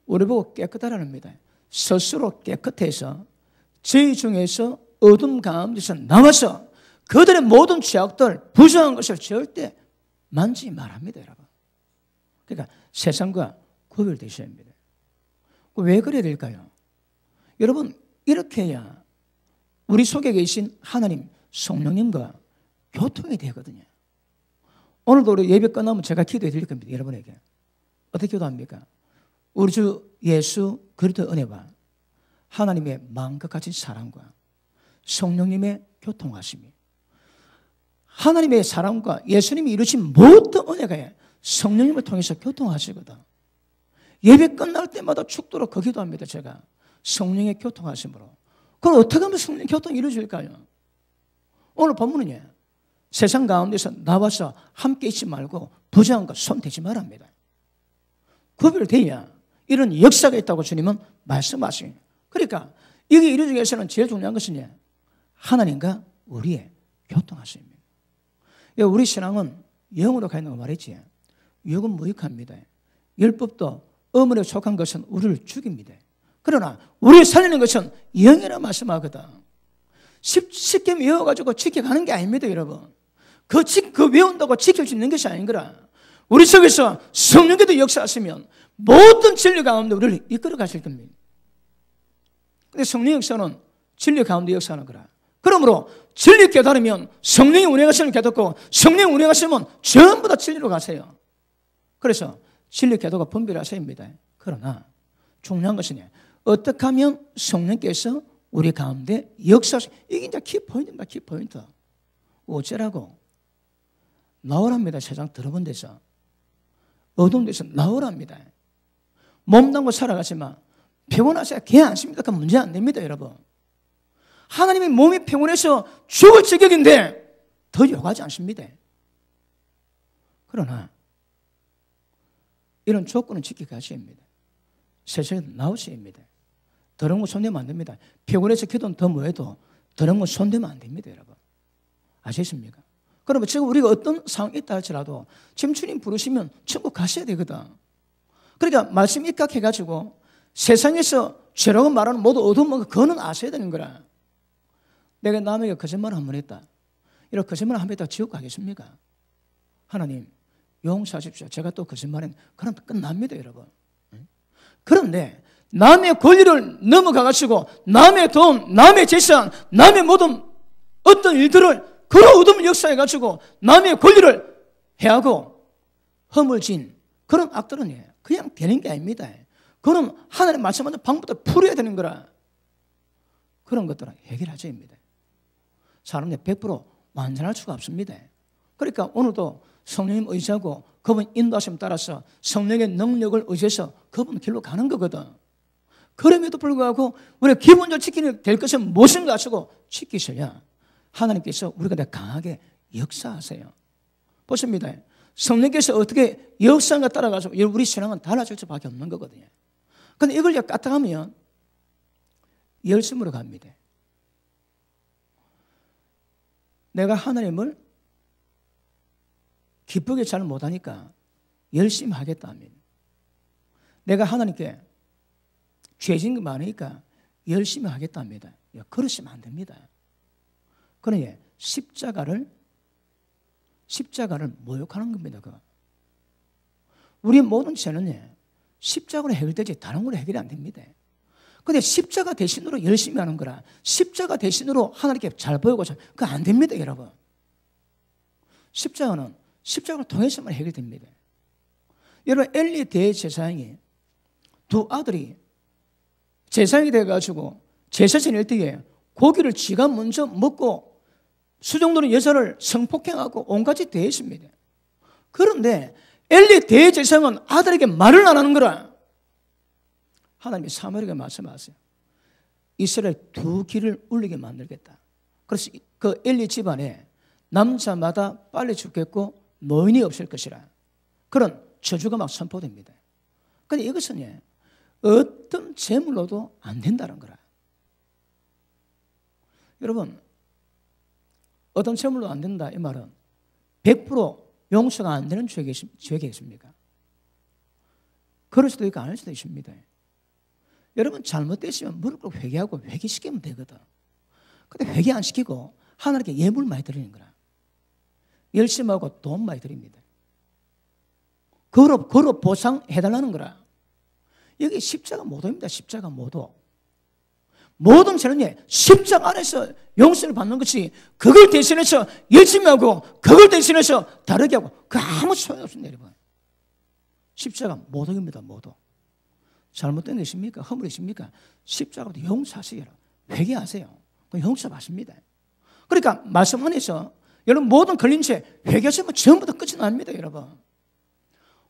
우리 보고 깨끗하라는 겁니다. 스스로 깨끗해서 저희 중에서 어둠 가운데서 나와서 그들의 모든 죄악들, 부정한 것을 절대 만지지 말합니다, 여러분. 그러니까 세상과 구별되셔야 합니다. 왜 그래야 될까요? 여러분, 이렇게 해야 우리 속에 계신 하나님, 성령님과 교통이 되거든요. 오늘도 우리 예배 끝나면 제가 기도해 드릴 겁니다, 여러분에게. 어떻게 기도합니까? 우리 주 예수 그리스도의 은혜와 하나님의 마음과 같은 사랑과 성령님의 교통하심이, 하나님의 사랑과 예수님이 이루신 모든 은혜가 성령님을 통해서 교통하시거든. 예배 끝날 때마다 죽도록 그 기도합니다, 제가. 성령의 교통하심으로. 그럼 어떻게 하면 성령 교통이 이루어질까요? 오늘 본문은요, 세상 가운데서 나와서 함께 있지 말고 부정한 것 손대지 말랍니다. 구별돼야 이런 역사가 있다고 주님은 말씀하시요. 그러니까 이게 이루어지기 위해서는 제일 중요한 것은 하나님과 우리의 교통하심입니다. 우리 신앙은 영으로 가 있는 거 말했지. 육은 무익합니다. 율법도 어머니에 속한 것은 우리를 죽입니다. 그러나 우리를 살리는 것은 영이라 말씀하거든. 쉽게 외워가지고 지켜가는 게 아닙니다, 여러분. 그 외운다고 지킬 수 있는 것이 아닌 거라. 우리 속에서 성령께도 역사하시면 모든 진리 가운데 우리를 이끌어 가실 겁니다. 근데 성령 역사는 진리 가운데 역사하는 거라. 그러므로 진리 깨달으면 성령이 운행하시는 깨닫고 성령이 운행하시면 전부 다 진리로 가세요. 그래서 진리 깨닫고 분별하셔야 합니다. 그러나 중요한 것은 어떻게 하면 성령께서 우리 가운데 역사하시, 이게 이제 키포인트입니다. 키포인트. 어째라고? 나오랍니다. 세상 더러운 데서. 어두운 데서 나오랍니다. 몸담고 살아가지만 피곤하셔야 개 안 씁니다. 그 문제 안 됩니다, 여러분. 하나님의 몸이 피곤해서 죽을 지경인데 더 요구하지 않습니다. 그러나 이런 조건은 지켜가셔야 합니다. 세상에 나오셔야 합니다. 더러운 거 손대면 안 됩니다. 피곤해서 기도는 더 뭐해도 더러운 거 손대면 안 됩니다, 여러분. 아시겠습니까? 그러면 지금 우리가 어떤 상황이 있다 할지라도 지금 주님 부르시면 천국 가셔야 되거든. 그러니까 말씀 입각해가지고 세상에서 죄라고 말하는 모두 어두운 거 그거는 아셔야 되는 거라. 내가 남에게 거짓말 한 번 했다. 이런 거짓말 한 번 했다가 지옥 가겠습니까? 하나님 용서하십시오. 제가 또 거짓말은 그럼 끝납니다, 여러분. 그런데 남의 권리를 넘어가가지고 남의 돈, 남의 재산, 남의 모든 어떤 일들을 그런 어둠을 역사해가지고 남의 권리를 해하고 허물 진 그런 악들은 그냥 되는 게 아닙니다. 그럼 하나님 말씀하는 방법도 풀어야 되는 거라. 그런 것들은 해결하셔야 합니다. 사람들 100% 완전할 수가 없습니다. 그러니까 오늘도 성령님 의지하고 그분 인도하심 따라서 성령의 능력을 의지해서 그분 길로 가는 거거든. 그럼에도 불구하고 우리가 기본적으로 지키는 될 것은 무엇인가 하시고 지키셔야 하나님께서 우리가 더 강하게 역사하세요. 보십니다. 성령께서 어떻게 역사가 따라가서 우리 신앙은 달라질 수밖에 없는 거거든요. 그런데 이걸 까딱하면 열심으로 갑니다. 내가 하나님을 기쁘게 잘 못하니까 열심히 하겠다 하면, 내가 하나님께 죄진 게 많으니까 열심히 하겠다 합니다. 그러시면 안 됩니다. 그러니 십자가를 모욕하는 겁니다. 그거. 우리 모든 죄는 십자가로 해결되지 다른 걸로 해결이 안 됩니다. 근데 십자가 대신으로 열심히 하는 거라, 십자가 대신으로 하나님께 잘 보이고, 그거 안 됩니다, 여러분. 십자가는 십자가를 통해서만 해결됩니다. 여러분, 엘리 대제사장이 두 아들이 제사장이 돼가지고 제사 지낼 때에 고기를 지가 먼저 먹고 수종도는 여자를 성폭행하고 온갖 짓 대했습니다. 그런데 엘리 대제사장은 아들에게 말을 안 하는 거라. 하나님이 사무엘에게 말씀하세요. 이스라엘 두 귀를 울리게 만들겠다. 그래서 그 엘리 집안에 남자마다 빨리 죽겠고 노인이 없을 것이라. 그런 저주가 막 선포됩니다. 그런데 이것은 어떤 제물로도 안 된다는 거라. 여러분, 어떤 제물로 안 된다 이 말은 100% 용서가 안 되는 죄겠습니까? 그럴 수도 있고 아닐 수도 있습니다. 여러분, 잘못됐으면 무릎 꿇고 회개하고 회개시키면 되거든. 근데 회개 안 시키고 하나님께 예물 많이 드리는 거라. 열심하고 돈 많이 드립니다. 그로 보상해달라는 거라. 여기 십자가 모도입니다. 십자가 모도. 모든 죄는 십자가 안에서 용서를 받는 것이, 그걸 대신해서 열심히 하고 그걸 대신해서 다르게 하고 그 아무 소용없습니다. 여러분, 십자가 모독입니다. 모독. 잘못된 게 있습니까? 허물이 있습니까? 십자가도 용서하세요. 회개하세요. 그럼 용서받습니다. 그러니까 말씀 안에서 여러분 모든 걸린 죄 회개하시면 전부 다 끝이 납니다. 여러분,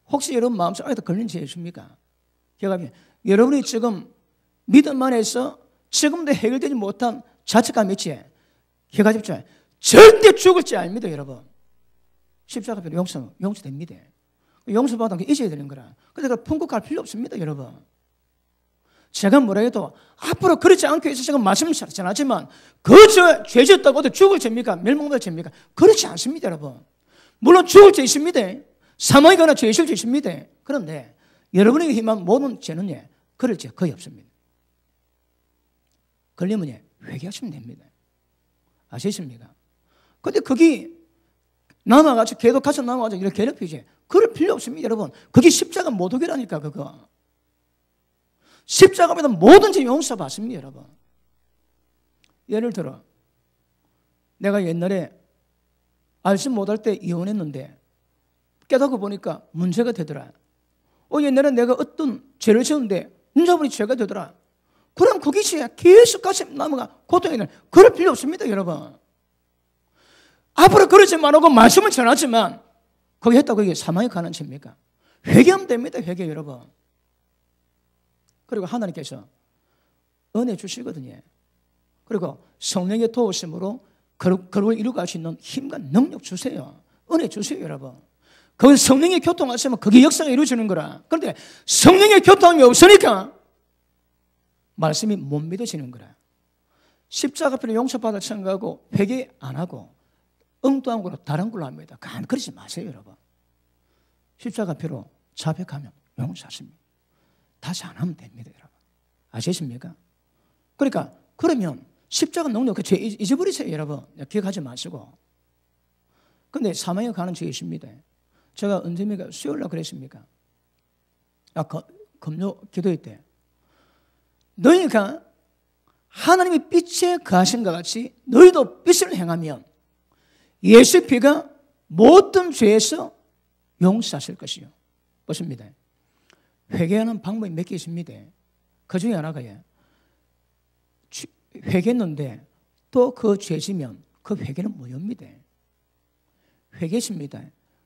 혹시 여러분 마음속에 걸린 죄 있습니까? 여러분이 지금 믿음 안에서 지금도 해결되지 못한 자책감 있지? 기억하십시오. 절대 죽을 죄 아닙니다. 여러분, 십자가별로 용서됩니다. 용서받으면 잊어야 되는 거라. 그러니까 풍국할 필요 없습니다. 여러분, 제가 뭐라 해도 앞으로 그렇지 않기 위해서 제가 말씀을 전하지만 그 죄 지었다고 해도 죽을 죄입니까? 멸망될 죄입니까? 그렇지 않습니다. 여러분, 물론 죽을 죄 있습니다. 사망이거나 죄 있을 죄 있습니다. 그런데 여러분에게 힘한 모든 죄는 그럴 죄 거의 없습니다. 걸리면 회개하시면 됩니다. 아시겠습니까? 근데 그게 남아가지고 계속 가서 남아가지고 이렇게 괴롭히지, 그럴 필요 없습니다. 여러분, 그게 십자가 모독이라니까. 그거 십자가보다 뭐든지 용서받습니다. 여러분, 예를 들어 내가 옛날에 알지 못할 때 이혼했는데 깨닫고 보니까 문제가 되더라. 옛날에 내가 어떤 죄를 지었는데 문자분이 죄가 되더라. 그럼 그게 계속 같이 남아가 고통이 되는, 그럴 필요 없습니다. 여러분, 앞으로 그러지 말고 말씀을 전하지만 거기 했다고 이게 사망에 가는 죄입니까? 회개하면 됩니다. 회개. 여러분, 그리고 하나님께서 은혜 주시거든요. 그리고 성령의 도우심으로 그걸 이루어갈 수 있는 힘과 능력 주세요. 은혜 주세요. 여러분, 그건 성령의 교통하시면 그게 역사가 이루어지는 거라. 그런데 성령의 교통이 없으니까 말씀이 못 믿어지는 거라. 십자가 앞에 용서받을 생각하고 회개 안 하고 엉뚱한 걸로 다른 걸로 합니다. 그러지 마세요. 여러분, 십자가 앞으로 자백하면 용서하십니다. 다시 안 하면 됩니다. 여러분, 아시겠습니까? 그러니까 그러면 십자가 능력 그 죄 잊어버리세요. 여러분, 기억하지 마시고. 근데 사망에 가는 죄 있습니다. 제가 언제입니까? 수요일날 그랬습니까? 금요 기도회 때 너희가 하나님의 빛에 거하신 것 같이 너희도 빛을 행하면 예수의 피가 모든 죄에서 용서하실 것이요. 보십니다. 회개하는 방법이 몇 개 있습니다. 그 중에 하나가 회개했는데 또 그 죄지면 그 회개는 무효입니다. 회개했습니다.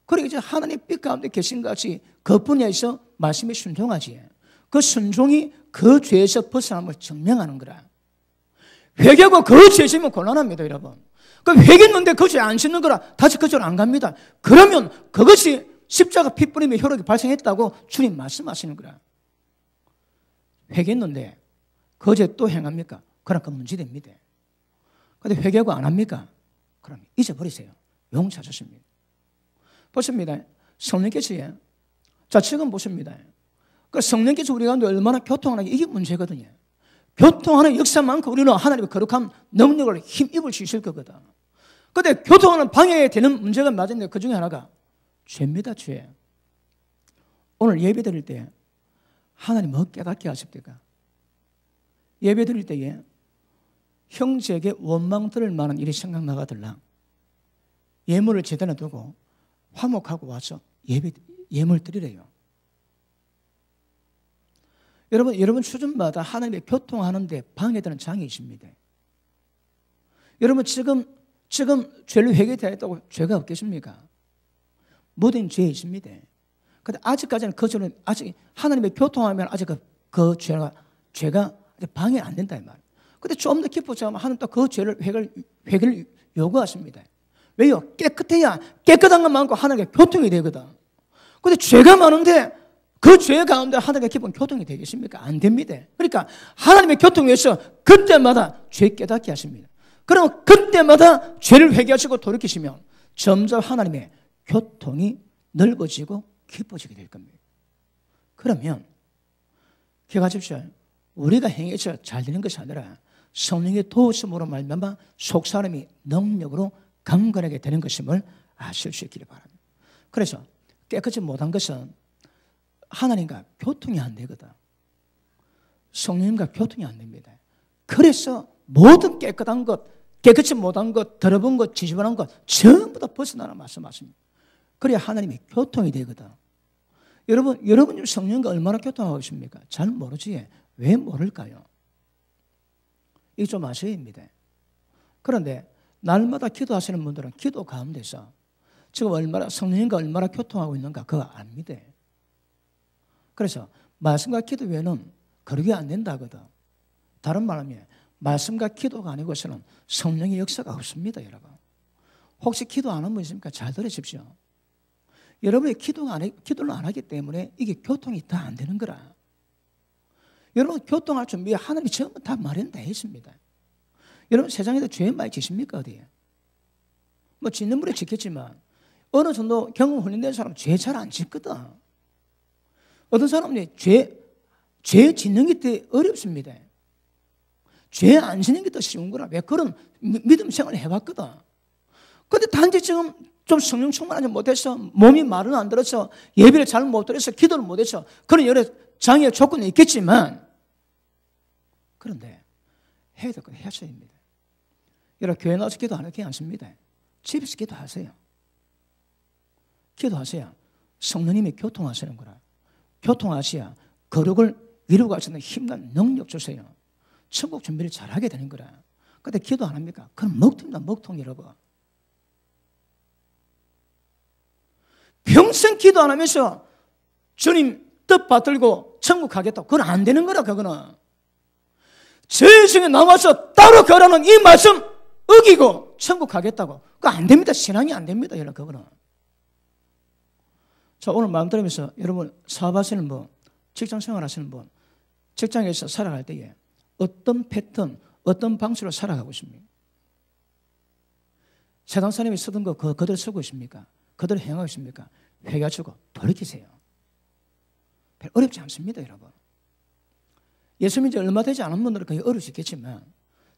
그리고 이제 하나님 빛 가운데 계신 것 같이 그 분야에서 말씀에 순종하지. 그 순종이 그 죄에서 벗어남을 증명하는 거라. 회개하고 그 죄지면 곤란합니다. 여러분, 그 회개했는데 그 죄 안 씻는 거라 다시 그 죄로 안 갑니다. 그러면 그것이 십자가 피 뿌림의 효력이 발생했다고 주님 말씀하시는 거라. 회개했는데 그 죄 또 행합니까? 그럼 그 문제됩니다. 그런데 회개하고 안 합니까? 그럼 잊어버리세요. 용서하셨습니다. 보십니다. 성령께서 자 지금 보십니다. 그 성령께서 우리 가운데 얼마나 교통하는 게 이게 문제거든요. 교통하는 역사만큼 우리는 하나님의 거룩한 능력을 힘입을 수 있을 거거든. 그런데 교통하는 방해에 되는 문제가 맞은데 그 중에 하나가 죄입니다. 죄. 오늘 예배 드릴 때 하나님 뭐 깨닫게 하십니까? 예배 드릴 때에 형제에게 원망 들을 만한 일이 생각나가들랑 예물을 제단에 두고 화목하고 와서 예물 드리래요. 여러분 수준마다 하나님의 교통하는데 방해되는 장이 있습니다. 여러분 지금 죄를 회개되었다고 죄가 없겠습니까? 모든 죄 있습니다. 근데 아직까지는 그 죄는 아직 하나님의 교통하면 아직 그 죄가 아직 방해 안 된다 이 말. 근데 좀 더 깊어지면 하나님 또 그 죄를 회개를 요구하십니다. 왜요? 깨끗해야 깨끗한 것 많고 하나님께 교통이 되거든. 근데 죄가 많은데 그 죄 가운데 하나님의 기쁜 교통이 되겠습니까? 안 됩니다. 그러니까 하나님의 교통을 위해서 그때마다 죄 깨닫게 하십니다. 그러면 그때마다 죄를 회개하시고 돌이키시면 점점 하나님의 교통이 넓어지고 깊어지게 될 겁니다. 그러면 기억하십시오. 우리가 행해서 잘 되는 것이 아니라 성령의 도우심으로 말미암아 속사람이 능력으로 강건하게 되는 것임을 아실 수 있기를 바랍니다. 그래서 깨끗이 못한 것은 하나님과 교통이 안 되거든. 성령님과 교통이 안 됩니다. 그래서 모든 깨끗한 것, 깨끗이 못한 것, 더러운 것, 지저분한 것 전부 다 벗어나라 말씀하십니다. 그래야 하나님이 교통이 되거든. 여러분 성령과 얼마나 교통하고 있습니까? 잘 모르지. 왜 모를까요? 이거 좀 아셔야 합니다. 그런데 날마다 기도하시는 분들은 기도 가운데서 지금 성령님과 얼마나 교통하고 있는가 그거 압니다. 그래서 말씀과 기도 외에는 거룩이 안 된다거든. 다른 말하면 말씀과 기도가 아니고서는 성령의 역사가 없습니다, 여러분. 혹시 기도 안 하는 분 있습니까? 잘 들으십시오. 여러분이 기도를 안 하기 때문에 이게 교통이 다 안 되는 거라. 여러분 교통할 준비 하나님이 전부 다 마련되어 있습니다. 여러분 세상에서 죄 많이 지십니까? 어디에? 뭐 짓는 분이 짓겠지만 어느 정도 경험 훈련된 사람은 죄 잘 안 짓거든. 어떤 사람은 죄 짓는 게 되게 어렵습니다. 죄 안 짓는 게 더 쉬운 거라. 왜 그런 믿음 생활을 해봤거든. 그런데 단지 지금 좀 성령 충만하지 못해서 몸이 말을 안 들어서 예배를 잘 못 드려서 기도를 못해서 그런 여러 장애 조건이 있겠지만 그런데 해야 될 건 해야셔야 됩니다. 여러분 교회 나와서 기도 안 하지 않습니다. 집에서 기도하세요. 기도하세요. 성령님이 교통하시는 거라. 교통하셔야 거룩을 이루고 가시는 힘과 능력 주세요. 천국 준비를 잘하게 되는 거라. 근데 기도 안 합니까? 그럼 먹통이다 먹통 여러분. 평생 기도 안 하면서 주님 뜻 받들고 천국 가겠다고 그건 안 되는 거라. 그거는 세상에 나와서 따로 결하는 이 말씀 어기고 천국 가겠다고 그거 안 됩니다. 신앙이 안 됩니다. 여러분 그거는. 자 오늘 마음 들으면서 여러분 사업하시는 분, 직장생활 하시는 분, 직장에서 살아갈 때에 어떤 패턴, 어떤 방식으로 살아가고 있습니까? 세상 사람이 쓰던 거 그대로 쓰고 있습니까? 그대로 행하고 있습니까? 회개하시고 돌이키세요. 별 어렵지 않습니다, 여러분. 예수 믿은 지 얼마 되지 않은 분들은 거의 어려울 수 있겠지만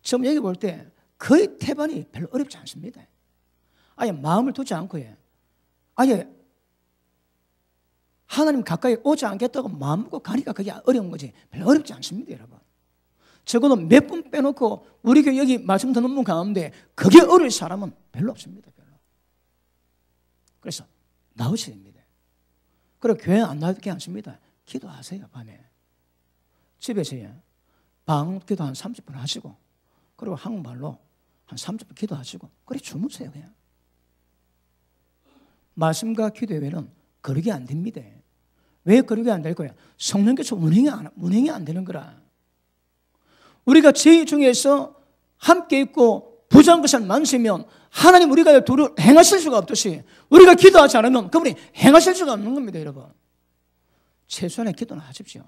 지금 여기 볼 때 거의 태반이 별로 어렵지 않습니다. 아예 마음을 두지 않고 아예 하나님 가까이 오지 않겠다고 마음 먹고 가니까 그게 어려운 거지 별로 어렵지 않습니다, 여러분. 적어도 몇 분 빼놓고 우리 교회 여기 말씀 듣는 분 가운데 그게 어려운 사람은 별로 없습니다. 별로. 그래서 나오셔야 됩니다. 그리고 교회 안 나와도 괜찮습니다. 기도하세요, 밤에. 집에서요. 방 기도 한 30분 하시고 그리고 한국말로 한 30분 기도하시고 그래 주무세요, 그냥. 말씀과 기도 외에는 거룩이 안 됩니다. 왜 거룩이 안 될 거야? 성령께서 운행이 안 되는 거라. 우리가 죄 중에서 함께 있고 부정한 것을 많으시면 하나님 우리가 도를 행하실 수가 없듯이 우리가 기도하지 않으면 그분이 행하실 수가 없는 겁니다, 여러분. 최소한의 기도는 하십시오.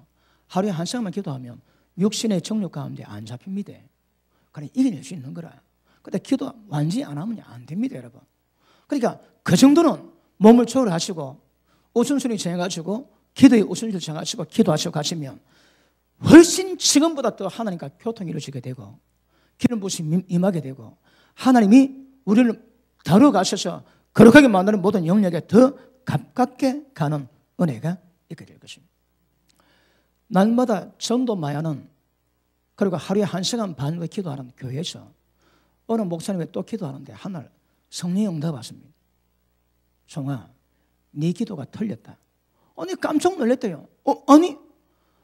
하루에 한 시간만 기도하면 육신의 정욕 가운데 안 잡힙니다. 그래 이겨낼 수 있는 거라. 근데 기도 완전히 안 하면 안 됩니다, 여러분. 그러니까 그 정도는 몸을 초월하시고 우선순위 정해가지고 기도의 우선순위를 정하시고 기도하시고 가시면 훨씬 지금보다 더 하나님과 교통이 이루어지게 되고 기름 부으심이 임하게 되고 하나님이 우리를 다뤄가셔서 거룩하게 만드는 모든 영역에 더 가깝게 가는 은혜가 있게 될 것입니다. 날마다 전도 마야는 그리고 하루에 1시간 반을 기도하는 교회에서 어느 목사님이 또 기도하는데 하늘 성령이 응답 왔습니다. 종아, 네 기도가 틀렸다. 아니 깜짝 놀랐대요. 아니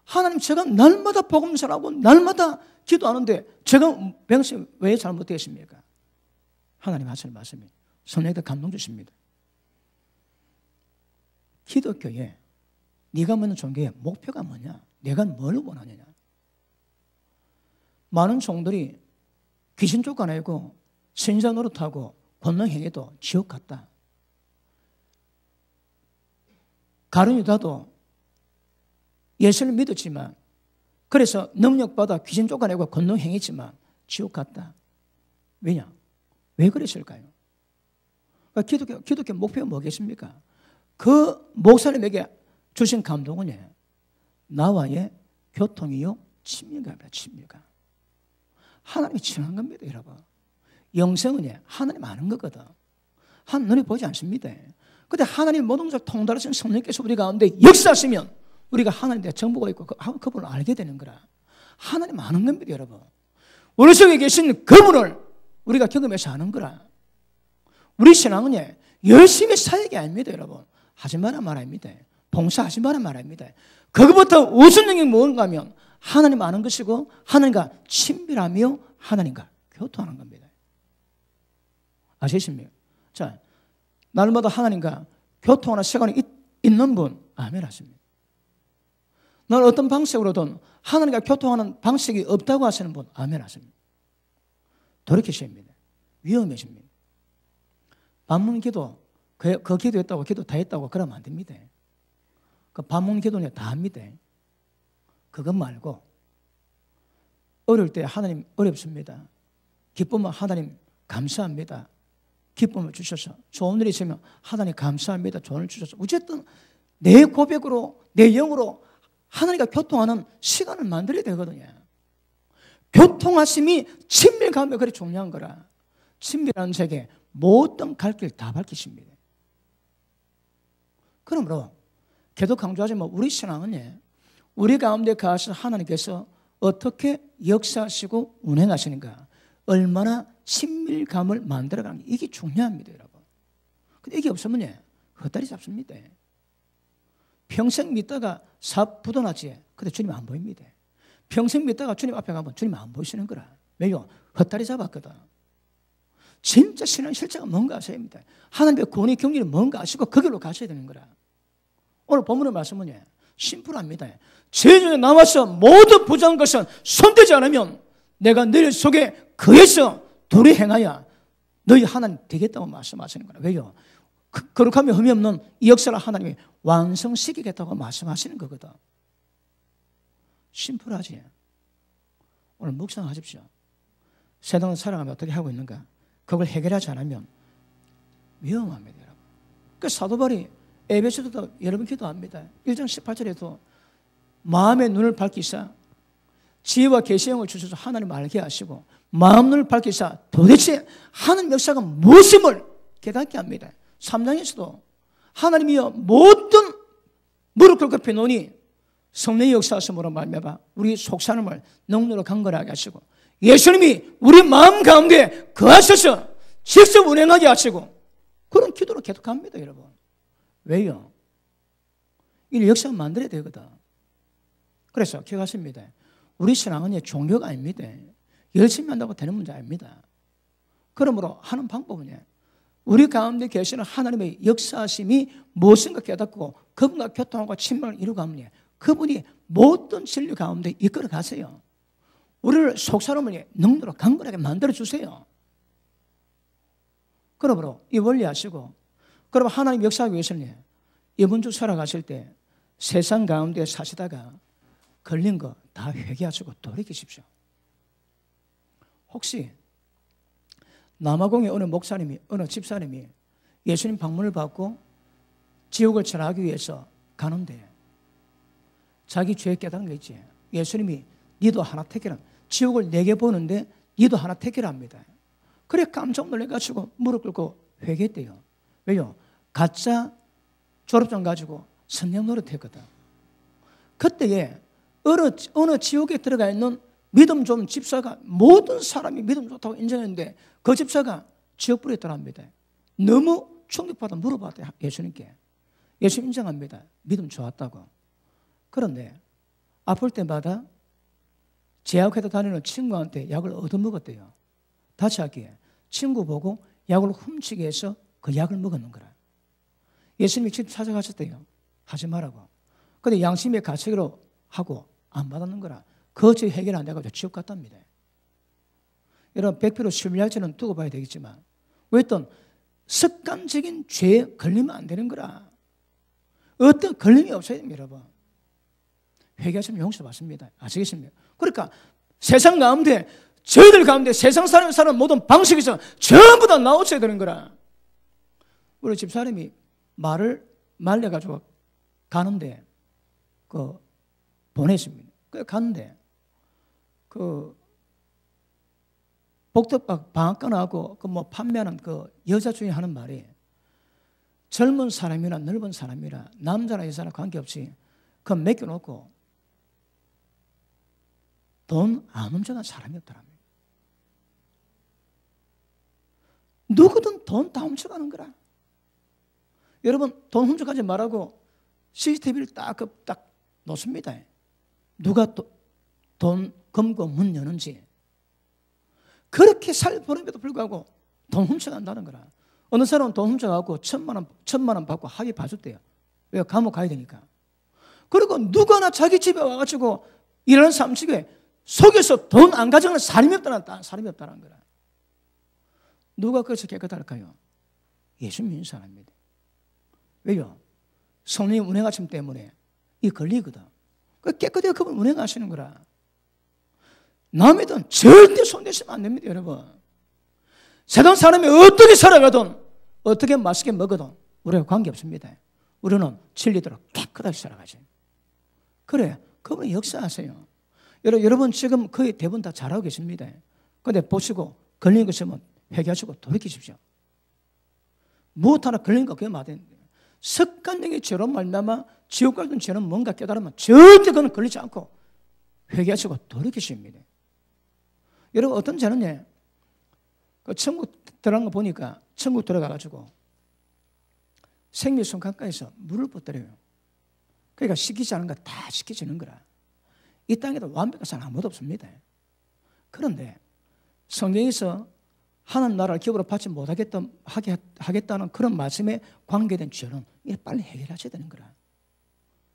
하나님 제가 날마다 복음 전하고 날마다 기도하는데 제가 병신 왜 잘못되었습니까? 하나님 하시는 말씀이 성령님께 감동 주십니다. 기독교에 네가 묻는 종교의 목표가 뭐냐? 내가 뭘 원하느냐? 많은 종들이 귀신 쫓아내고 신자 노릇하고 권능 행해도 지옥 갔다. 가룟 유다도 예수를 믿었지만 그래서 능력받아 귀신 쫓아내고 권능 행했지만 지옥 갔다. 왜냐? 왜 그랬을까요? 그러니까 기독교 목표가 뭐겠습니까? 그 목사님에게 주신 감동은 나와의 교통이요 친밀감이다. 친밀감. 하나님이 친한 겁니다. 여러분. 영생은 하나님 아는 거거든. 하나님 눈에 보지 않습니다. 그런데 하나님 모든 것을 통달하신 성령께서 우리 가운데 역사하시면 우리가 하나님에 대해 정보가 있고 그분을 알게 되는 거라. 하나님 아는 겁니다. 여러분. 우리 속에 계신 그분을 우리가 경험해서 아는 거라. 우리 신앙은 열심히 사역이 아닙니다. 여러분. 하지 마라 말 아닙니다. 봉사하지 마라 말 아닙니다. 그것부터 우선적인 무언가 하면 하나님 아는 것이고 하나님과 친밀하며 하나님과 교통하는 겁니다. 아시십니까? 자, 날마다 하나님과 교통하는 시간이 있는 분 아멘 하십니다. 나는 어떤 방식으로든 하나님과 교통하는 방식이 없다고 하시는 분 아멘 하십니다. 돌이키십니다. 위험해집니다. 반문 기도 그 기도했다고 기도 다 했다고 그러면 안 됩니다. 그 반문 기도는 다 합니다. 그것 말고 어릴 때 하나님 어렵습니다. 기쁘면 하나님 감사합니다. 기쁨을 주셔서 좋은 일이 있으면 하나님 감사합니다. 좋은 일 주셔서 어쨌든 내 고백으로 내 영으로 하나님과 교통하는 시간을 만들어야 되거든요. 교통하심이 친밀감이 그렇게 중요한 거라. 친밀한 세계 모든 갈 길 다 밝히십니다. 그러므로 계속 강조하지만 우리 신앙은 우리 가운데 가서 하나님께서 어떻게 역사하시고 운행하시는가, 얼마나 친밀감을 만들어가는 게 이게 중요합니다, 여러분. 근데 이게 없으면 헛다리 잡습니다. 평생 믿다가 사업 부도나지, 근데 주님 안 보입니다. 평생 믿다가 주님 앞에 가면 주님 안 보이시는 거라. 왜요? 헛다리 잡았거든. 진짜 신앙 실제가 뭔가 아셔야 합니다. 하나님의 구원의 경륜이 뭔가 아시고 그 길로 가셔야 되는 거라. 오늘 본문의 말씀은 심플합니다. 죄중에 남아서 모두 부정한 것은 손대지 않으면 내가 너희 속에 그에서 둘이 행하여 너희 하나님 되겠다고 말씀하시는 거라. 왜요? 거룩하며 흠이 없는 이 역사를 하나님이 완성시키겠다고 말씀하시는 거거든. 심플하지. 오늘 묵상하십시오. 세상을 살아가며 어떻게 하고 있는가? 그걸 해결하지 않으면 위험합니다, 여러분. 그 사도 바울이 에베소서도 여러 번 기도합니다. 1장 18절에도 마음의 눈을 밝히사 지혜와 계시형을 주셔서 하나님 알게 하시고 마음 눈을 밝히사 도대체 하나님 역사가 무엇임을 깨닫게 합니다. 3장에서도 하나님이여 모든 무릎 꿇고 펴놓으니 성령의 역사하심으로 말미암아 우리 속사람을 능력으로 강건하게 하시고 예수님이 우리 마음 가운데 거하셔서 직접 운행하게 하시고 그런 기도를 계속합니다, 여러분. 왜요? 이 역사를 만들어야 되거든. 그래서 기억하십니다. 우리 신앙은 종교가 아닙니다. 열심히 한다고 되는 문제 아닙니다. 그러므로 하는 방법은 우리 가운데 계시는 하나님의 역사하심이 무엇인가 깨닫고 그분과 교통하고 친밀을 이루고 하면 그분이 모든 진리 가운데 이끌어 가세요. 우리를 속사람을 능력으로 강건하게 만들어주세요. 그러므로 이 원리 아시고 그럼 하나님 역사하기 위해서는 이번 주 살아가실 때 세상 가운데 사시다가 걸린 거 다 회개하시고 돌이키십시오. 혹시 남아공의 어느 목사님이 어느 집사님이 예수님 방문을 받고 지옥을 전하기 위해서 가는데 자기 죄 깨달은 거 있지. 예수님이 니도 하나 택해라. 지옥을 4개 보는데 니도 하나 택해라 합니다. 그래 깜짝 놀라가지고 무릎 꿇고 회개했대요. 왜요? 가짜 졸업증 가지고 성령 노릇했거든. 그때에 어느 지옥에 들어가 있는 믿음 좋은 집사가 모든 사람이 믿음 좋다고 인정했는데 그 집사가 지옥불에 떠납니다. 너무 충격받아 물어봤대요. 예수님께. 예수 인정합니다. 믿음 좋았다고. 그런데 아플 때마다 제약회사 다니는 친구한테 약을 얻어먹었대요. 다치하기에 친구 보고 약을 훔치게 해서 그 약을 먹었는 거라. 예수님이 집 찾아가셨대요. 하지 말라고. 근데 양심의 가책으로 하고 안 받았는 거라. 그것이 해결 안 돼가지고 지옥 갔답니다. 여러분 100% 심리학자는 두고 봐야 되겠지만 어떤 습관적인 죄에 걸리면 안 되는 거라. 어떤 걸림이 없어야 됩니다. 여러분. 회개하시면 용서받습니다. 아시겠습니까? 그러니까 세상 가운데 저희들 가운데 세상 사람이 사는 모든 방식에서 전부 다 나오셔야 되는 거라. 우리 집사람이 말을 말려가지고 가는데 보냈습니다. 갔는데 복덕방 방앗간하고 판매하는 여자 중에 하는 말이 젊은 사람이나 넓은 사람이나 남자나 여자나 관계없이 맡겨놓고 돈 안 훔쳐간 사람이 없더랍니다. 누구든 돈 다 훔쳐가는 거라. 여러분 돈 훔쳐가지 말라고 CCTV를 딱 놓습니다. 누가 돈 금고 문 여는지. 그렇게 살보름에도 불구하고 돈 훔쳐간다는 거라. 어느 사람은 돈 훔쳐가고 1,000만 원 받고 합의 봐줬대요. 왜? 감옥 가야 되니까. 그리고 누구나 자기 집에 와가지고 일하는 사람 집에 속에서 돈 안 가져가는 사람이 없다는 거라. 누가 그것을 깨끗할까요? 예수 믿는 사람입니다. 왜요? 성령의 운행하심 때문에 이 걸리거든. 깨끗하게 그분 운행하시는 거라. 남의 돈 절대 손대시면 안 됩니다, 여러분. 세상 사람이 어떻게 살아가든 어떻게 맛있게 먹어도 우리가 관계없습니다. 우리는 진리대로 깨끗하게 살아가죠. 그래, 그분이 역사하세요. 여러분 지금 거의 대부분 다 잘하고 계십니다. 그런데 보시고 걸린 것 있으면 회개하시고 돌이키십시오. 무엇 하나 걸린 거 그게 맞는데 습관적인 죄로 말미암아 지옥 같은 죄는 뭔가 깨달으면 절대 그건 걸리지 않고 회개하시고 돌이키십니다. 여러분 어떤 죄는요, 천국 들어간 거 보니까 천국 들어가가지고 생리순 가까이서 물을 뿌려요. 그러니까 시키지 않은 거 다 시키지는 거라. 이 땅에도 완벽한 사람 아무도 없습니다. 그런데 성경에서 하나님 나라를 기업으로 받지 하겠다는 그런 말씀에 관계된 죄는 빨리 해결하셔야 되는 거라.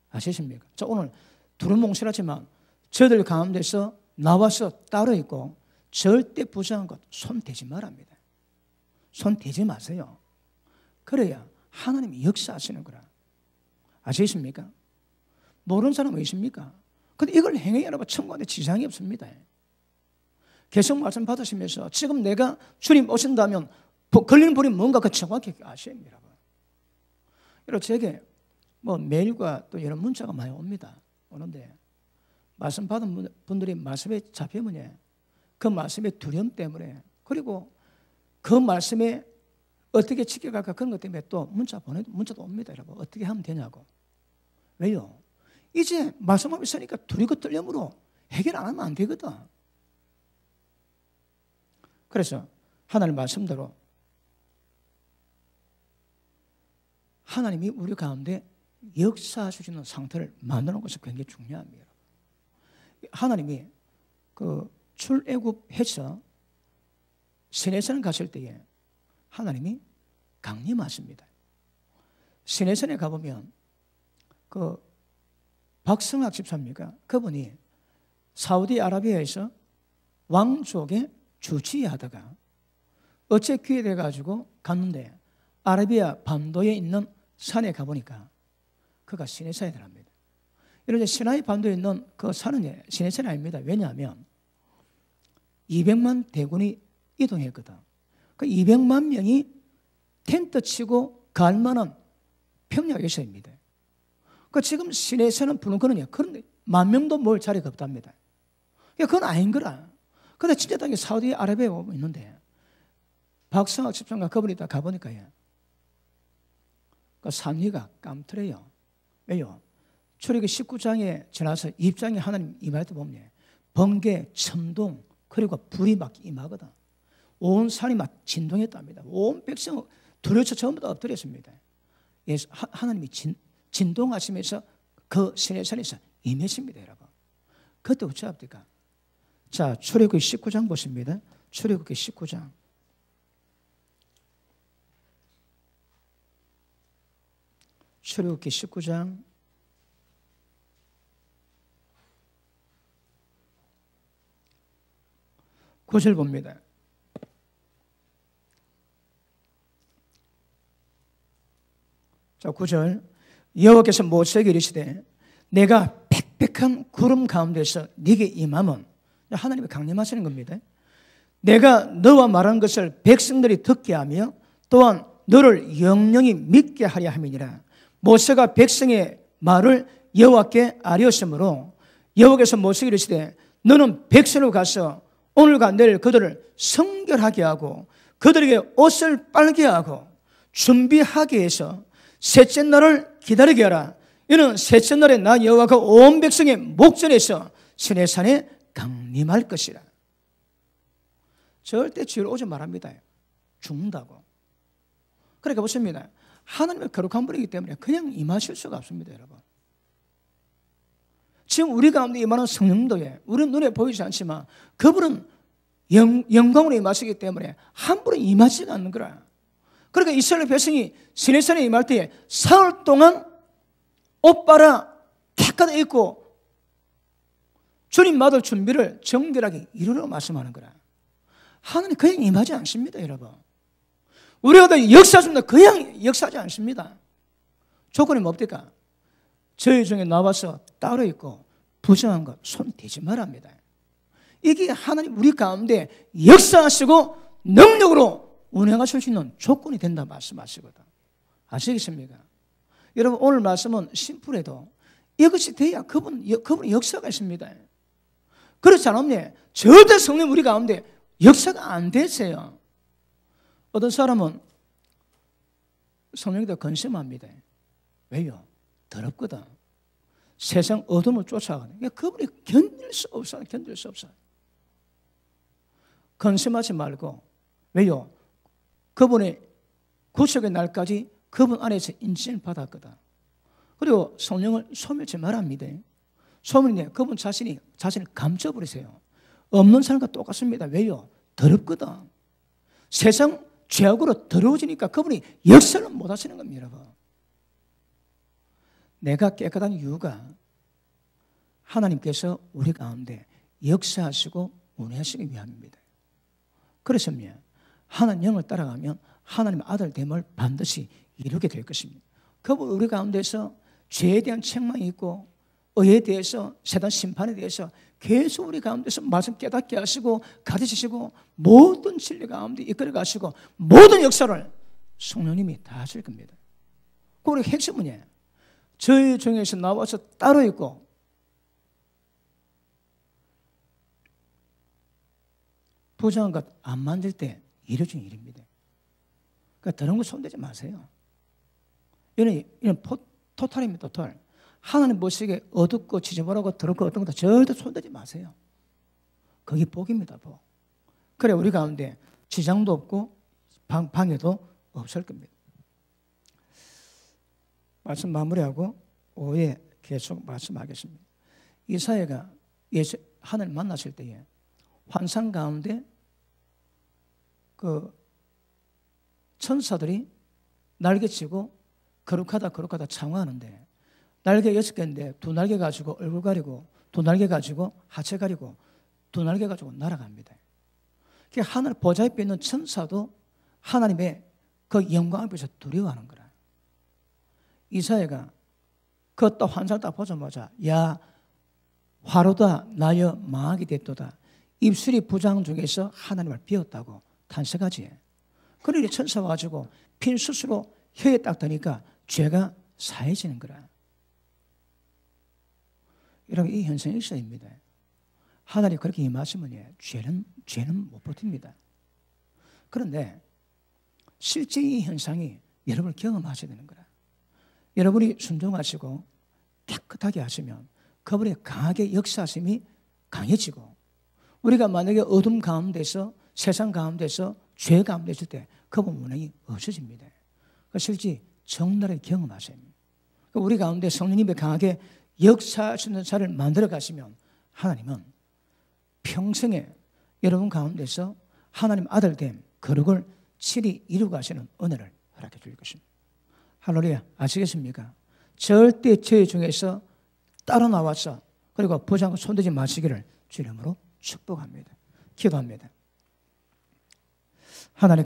아시십니까? 저 오늘 두루뭉실하지만 저들 가운데서 나와서 따로 있고 절대 부정한 것 손 대지 말랍니다. 손 대지 마세요. 그래야 하나님이 역사하시는 거라. 아시겠습니까? 모르는 사람 계십니까? 근데 이걸 행해야 여러분 천국에 지장이 없습니다. 계속 말씀 받으시면서 지금 내가 주님 오신다면 걸리는 불이 뭔가 그 정확히 아셔야 합니다. 여러분 제게 메일과 또 이런 문자가 많이 옵니다. 오는데 말씀 받은 분들이 말씀에 잡히면 그 말씀의 두려움 때문에 그리고 그 말씀에 어떻게 지켜갈까 그런 것 때문에 또 문자도 옵니다. 여러분 어떻게 하면 되냐고. 왜요? 이제 말씀 앞에 서니까 두리고 떨림으로 해결 안 하면 안 되거든. 그래서 하나님 말씀대로 하나님이 우리 가운데 역사하시는 상태를 만드는 것이 굉장히 중요합니다. 하나님이 출애굽해서 시내산에 가실 때에 하나님이 강림하십니다. 시내산에 가보면 박성학 집사입니까? 그분이 사우디아라비아에서 왕족의 주치하다가 어째 기회 돼가지고 갔는데 아라비아 반도에 있는 산에 가보니까 그가 시내산이랍니다. 이런 시나이 반도에 있는 그 산은 시내산이 아닙니다. 왜냐하면 200만 대군이 이동했거든. 그 200만 명이 텐트 치고 갈 만한 평야에서입니다. 그 지금 시내에서는 부르거든요. 그런데 10,000명도 몰 자리가 없답니다. 그건 아닌 거라. 근데 진짜 당연히 사우디아라비아에 오고 있는데 박성학 집사가 그분이 다 가보니까요. 그 산위가 깜트래요. 왜요? 출애굽기 19장에 지나서 20장에 하나님 임할 때 보면 번개, 천둥 그리고 불이 막 임하거든. 온 산이 막 진동했답니다. 온 백성 두려워서 전부 다 엎드렸습니다. 하나님이 진동하시면서 그 시내산에서 임했습니다, 여러분. 그때 어찌합니까? 자, 출애굽기 19장 보십니다. 출애굽기 19장. 출애굽기 19장 9절 봅니다. 자, 9절. 여호와께서 모세에게 이르시되 내가 빽빽한 구름 가운데서 네게 임하면, 하나님이 강림하시는 겁니다. 내가 너와 말한 것을 백성들이 듣게 하며 또한 너를 영영히 믿게 하려 함이니라. 모세가 백성의 말을 여호와께 아뢰었으므로 여호와께서 모세에게 이르시되 너는 백성으로 가서 오늘과 내일 그들을 성결하게 하고 그들에게 옷을 빨게 하고 준비하게 해서 셋째 날을 기다리게 하라. 이는 셋째 날에 나 여호와가 온 백성의 목전에서 시내산에 강림할 것이라. 절대 지혜로 오지 말합니다. 죽는다고. 그러니까 보십니다. 하나님의 거룩한 분이기 때문에 그냥 임하실 수가 없습니다, 여러분. 지금 우리 가운데 임하는 성령도에 우리는 눈에 보이지 않지만 그분은 영광으로 임하시기 때문에 함부로 임하지가 않는 거라. 그러니까 이스라엘 백성이 시내산에 임할 때에 사흘 동안 옷 빨아 탁하다 입고 주님 맞을 준비를 정결하게 이루라고 말씀하는 거라. 하나님 그냥 임하지 않습니다, 여러분. 우리가 더 역사하십니다. 그냥 역사하지 않습니다. 조건이 뭡니까? 저희 중에 나와서 따로 있고 부정한 것 손 대지 말합니다. 이게 하나님 우리 가운데 역사하시고 능력으로 운행하실 수 있는 조건이 된다 말씀하시거든. 아시겠습니까? 여러분 오늘 말씀은 심플해도 이것이 돼야 그분의 역사가 있습니다. 그렇지 않으면 절대 성령 우리 가운데 역사가 안 되세요. 어떤 사람은 성령에다 근심합니다. 왜요? 더럽거든. 세상 어둠을 쫓아가는. 그분이 견딜 수 없어요. 견딜 수 없어요. 근심하지 말고. 왜요? 그분의 구속의 날까지 그분 안에서 인진을 받았거든. 그리고 성령을 소멸치 말합니다. 소멸이 그분 자신을 감춰버리세요. 없는 사람과 똑같습니다. 왜요? 더럽거든. 세상 죄악으로 더러워지니까 그분이 역사를 못 하시는 겁니다, 여러분. 내가 깨끗한 이유가 하나님께서 우리 가운데 역사하시고 운행하시기 위함입니다. 그렇습니다. 하나님 영을 따라가면 하나님의 아들 됨을 반드시 이루게 될 것입니다. 그분 우리 가운데서 죄에 대한 책망이 있고 의에 대해서 세단 심판에 대해서 계속 우리 가운데서 말씀 깨닫게 하시고 가르치시고 모든 진리 가운데 이끌어 가시고 모든 역사를 성령님이 다 하실 겁니다. 그 우리 핵심은 뭐냐? 저희 중에서 나와서 따로 있고 부정한 것 안 만들 때 이루어진 일입니다. 그러니까 다른 거 손대지 마세요. 이런 토탈입니다. 토탈. 하나님 보시기에 어둡고 지저분하고 더럽고 어떤 것도 절대 손대지 마세요. 그게 복입니다. 복. 그래 우리 가운데 지장도 없고 방해도 없을 겁니다. 말씀 마무리하고 오후에 계속 말씀하겠습니다. 이사야가 하나님 만났을 때에 환상 가운데 그 천사들이 날개치고 거룩하다 창화하는데 날개 6개인데 2날개 가지고 얼굴 가리고 2날개 가지고 하체 가리고 2날개 가지고 날아갑니다. 하늘 보좌 앞에 있는 천사도 하나님의 그 영광 앞에서 두려워하는 거라. 이사야가 그 또 환상을 딱 보자마자 야 화로다 나여 망하게 됐도다. 입술이 부장 중에서 하나님을 비웠다고 탄식하지. 그러니 천사 와가지고 핀 스스로 혀에 딱 대니까 죄가 사해지는 거라. 여러분 이 현상이 있어입니다. 하나님 그렇게 임하시면 죄는 못 버팁니다. 그런데 실제 이 현상이 여러분을 경험하셔야 되는 거라. 여러분이 순종하시고 깨끗하게 하시면 그분이 강하게 역사하심이 강해지고, 우리가 만약에 어둠 가운데서, 세상 가운데서, 죄 가운데 있을 때 그분 운행이 없어집니다. 실제 정나를 경험하세요. 우리 가운데 성령님이 강하게 역사하시는 자를 만들어 가시면 하나님은 평생에 여러분 가운데서 하나님 아들됨 거룩을 친히 이루고 가시는 은혜를 허락해 줄 것입니다. 할렐루야. 아시겠습니까? 절대 죄 중에서 따로 나와서 그리고 보지 손대지 마시기를 주님으로 축복합니다. 기도합니다. 하나님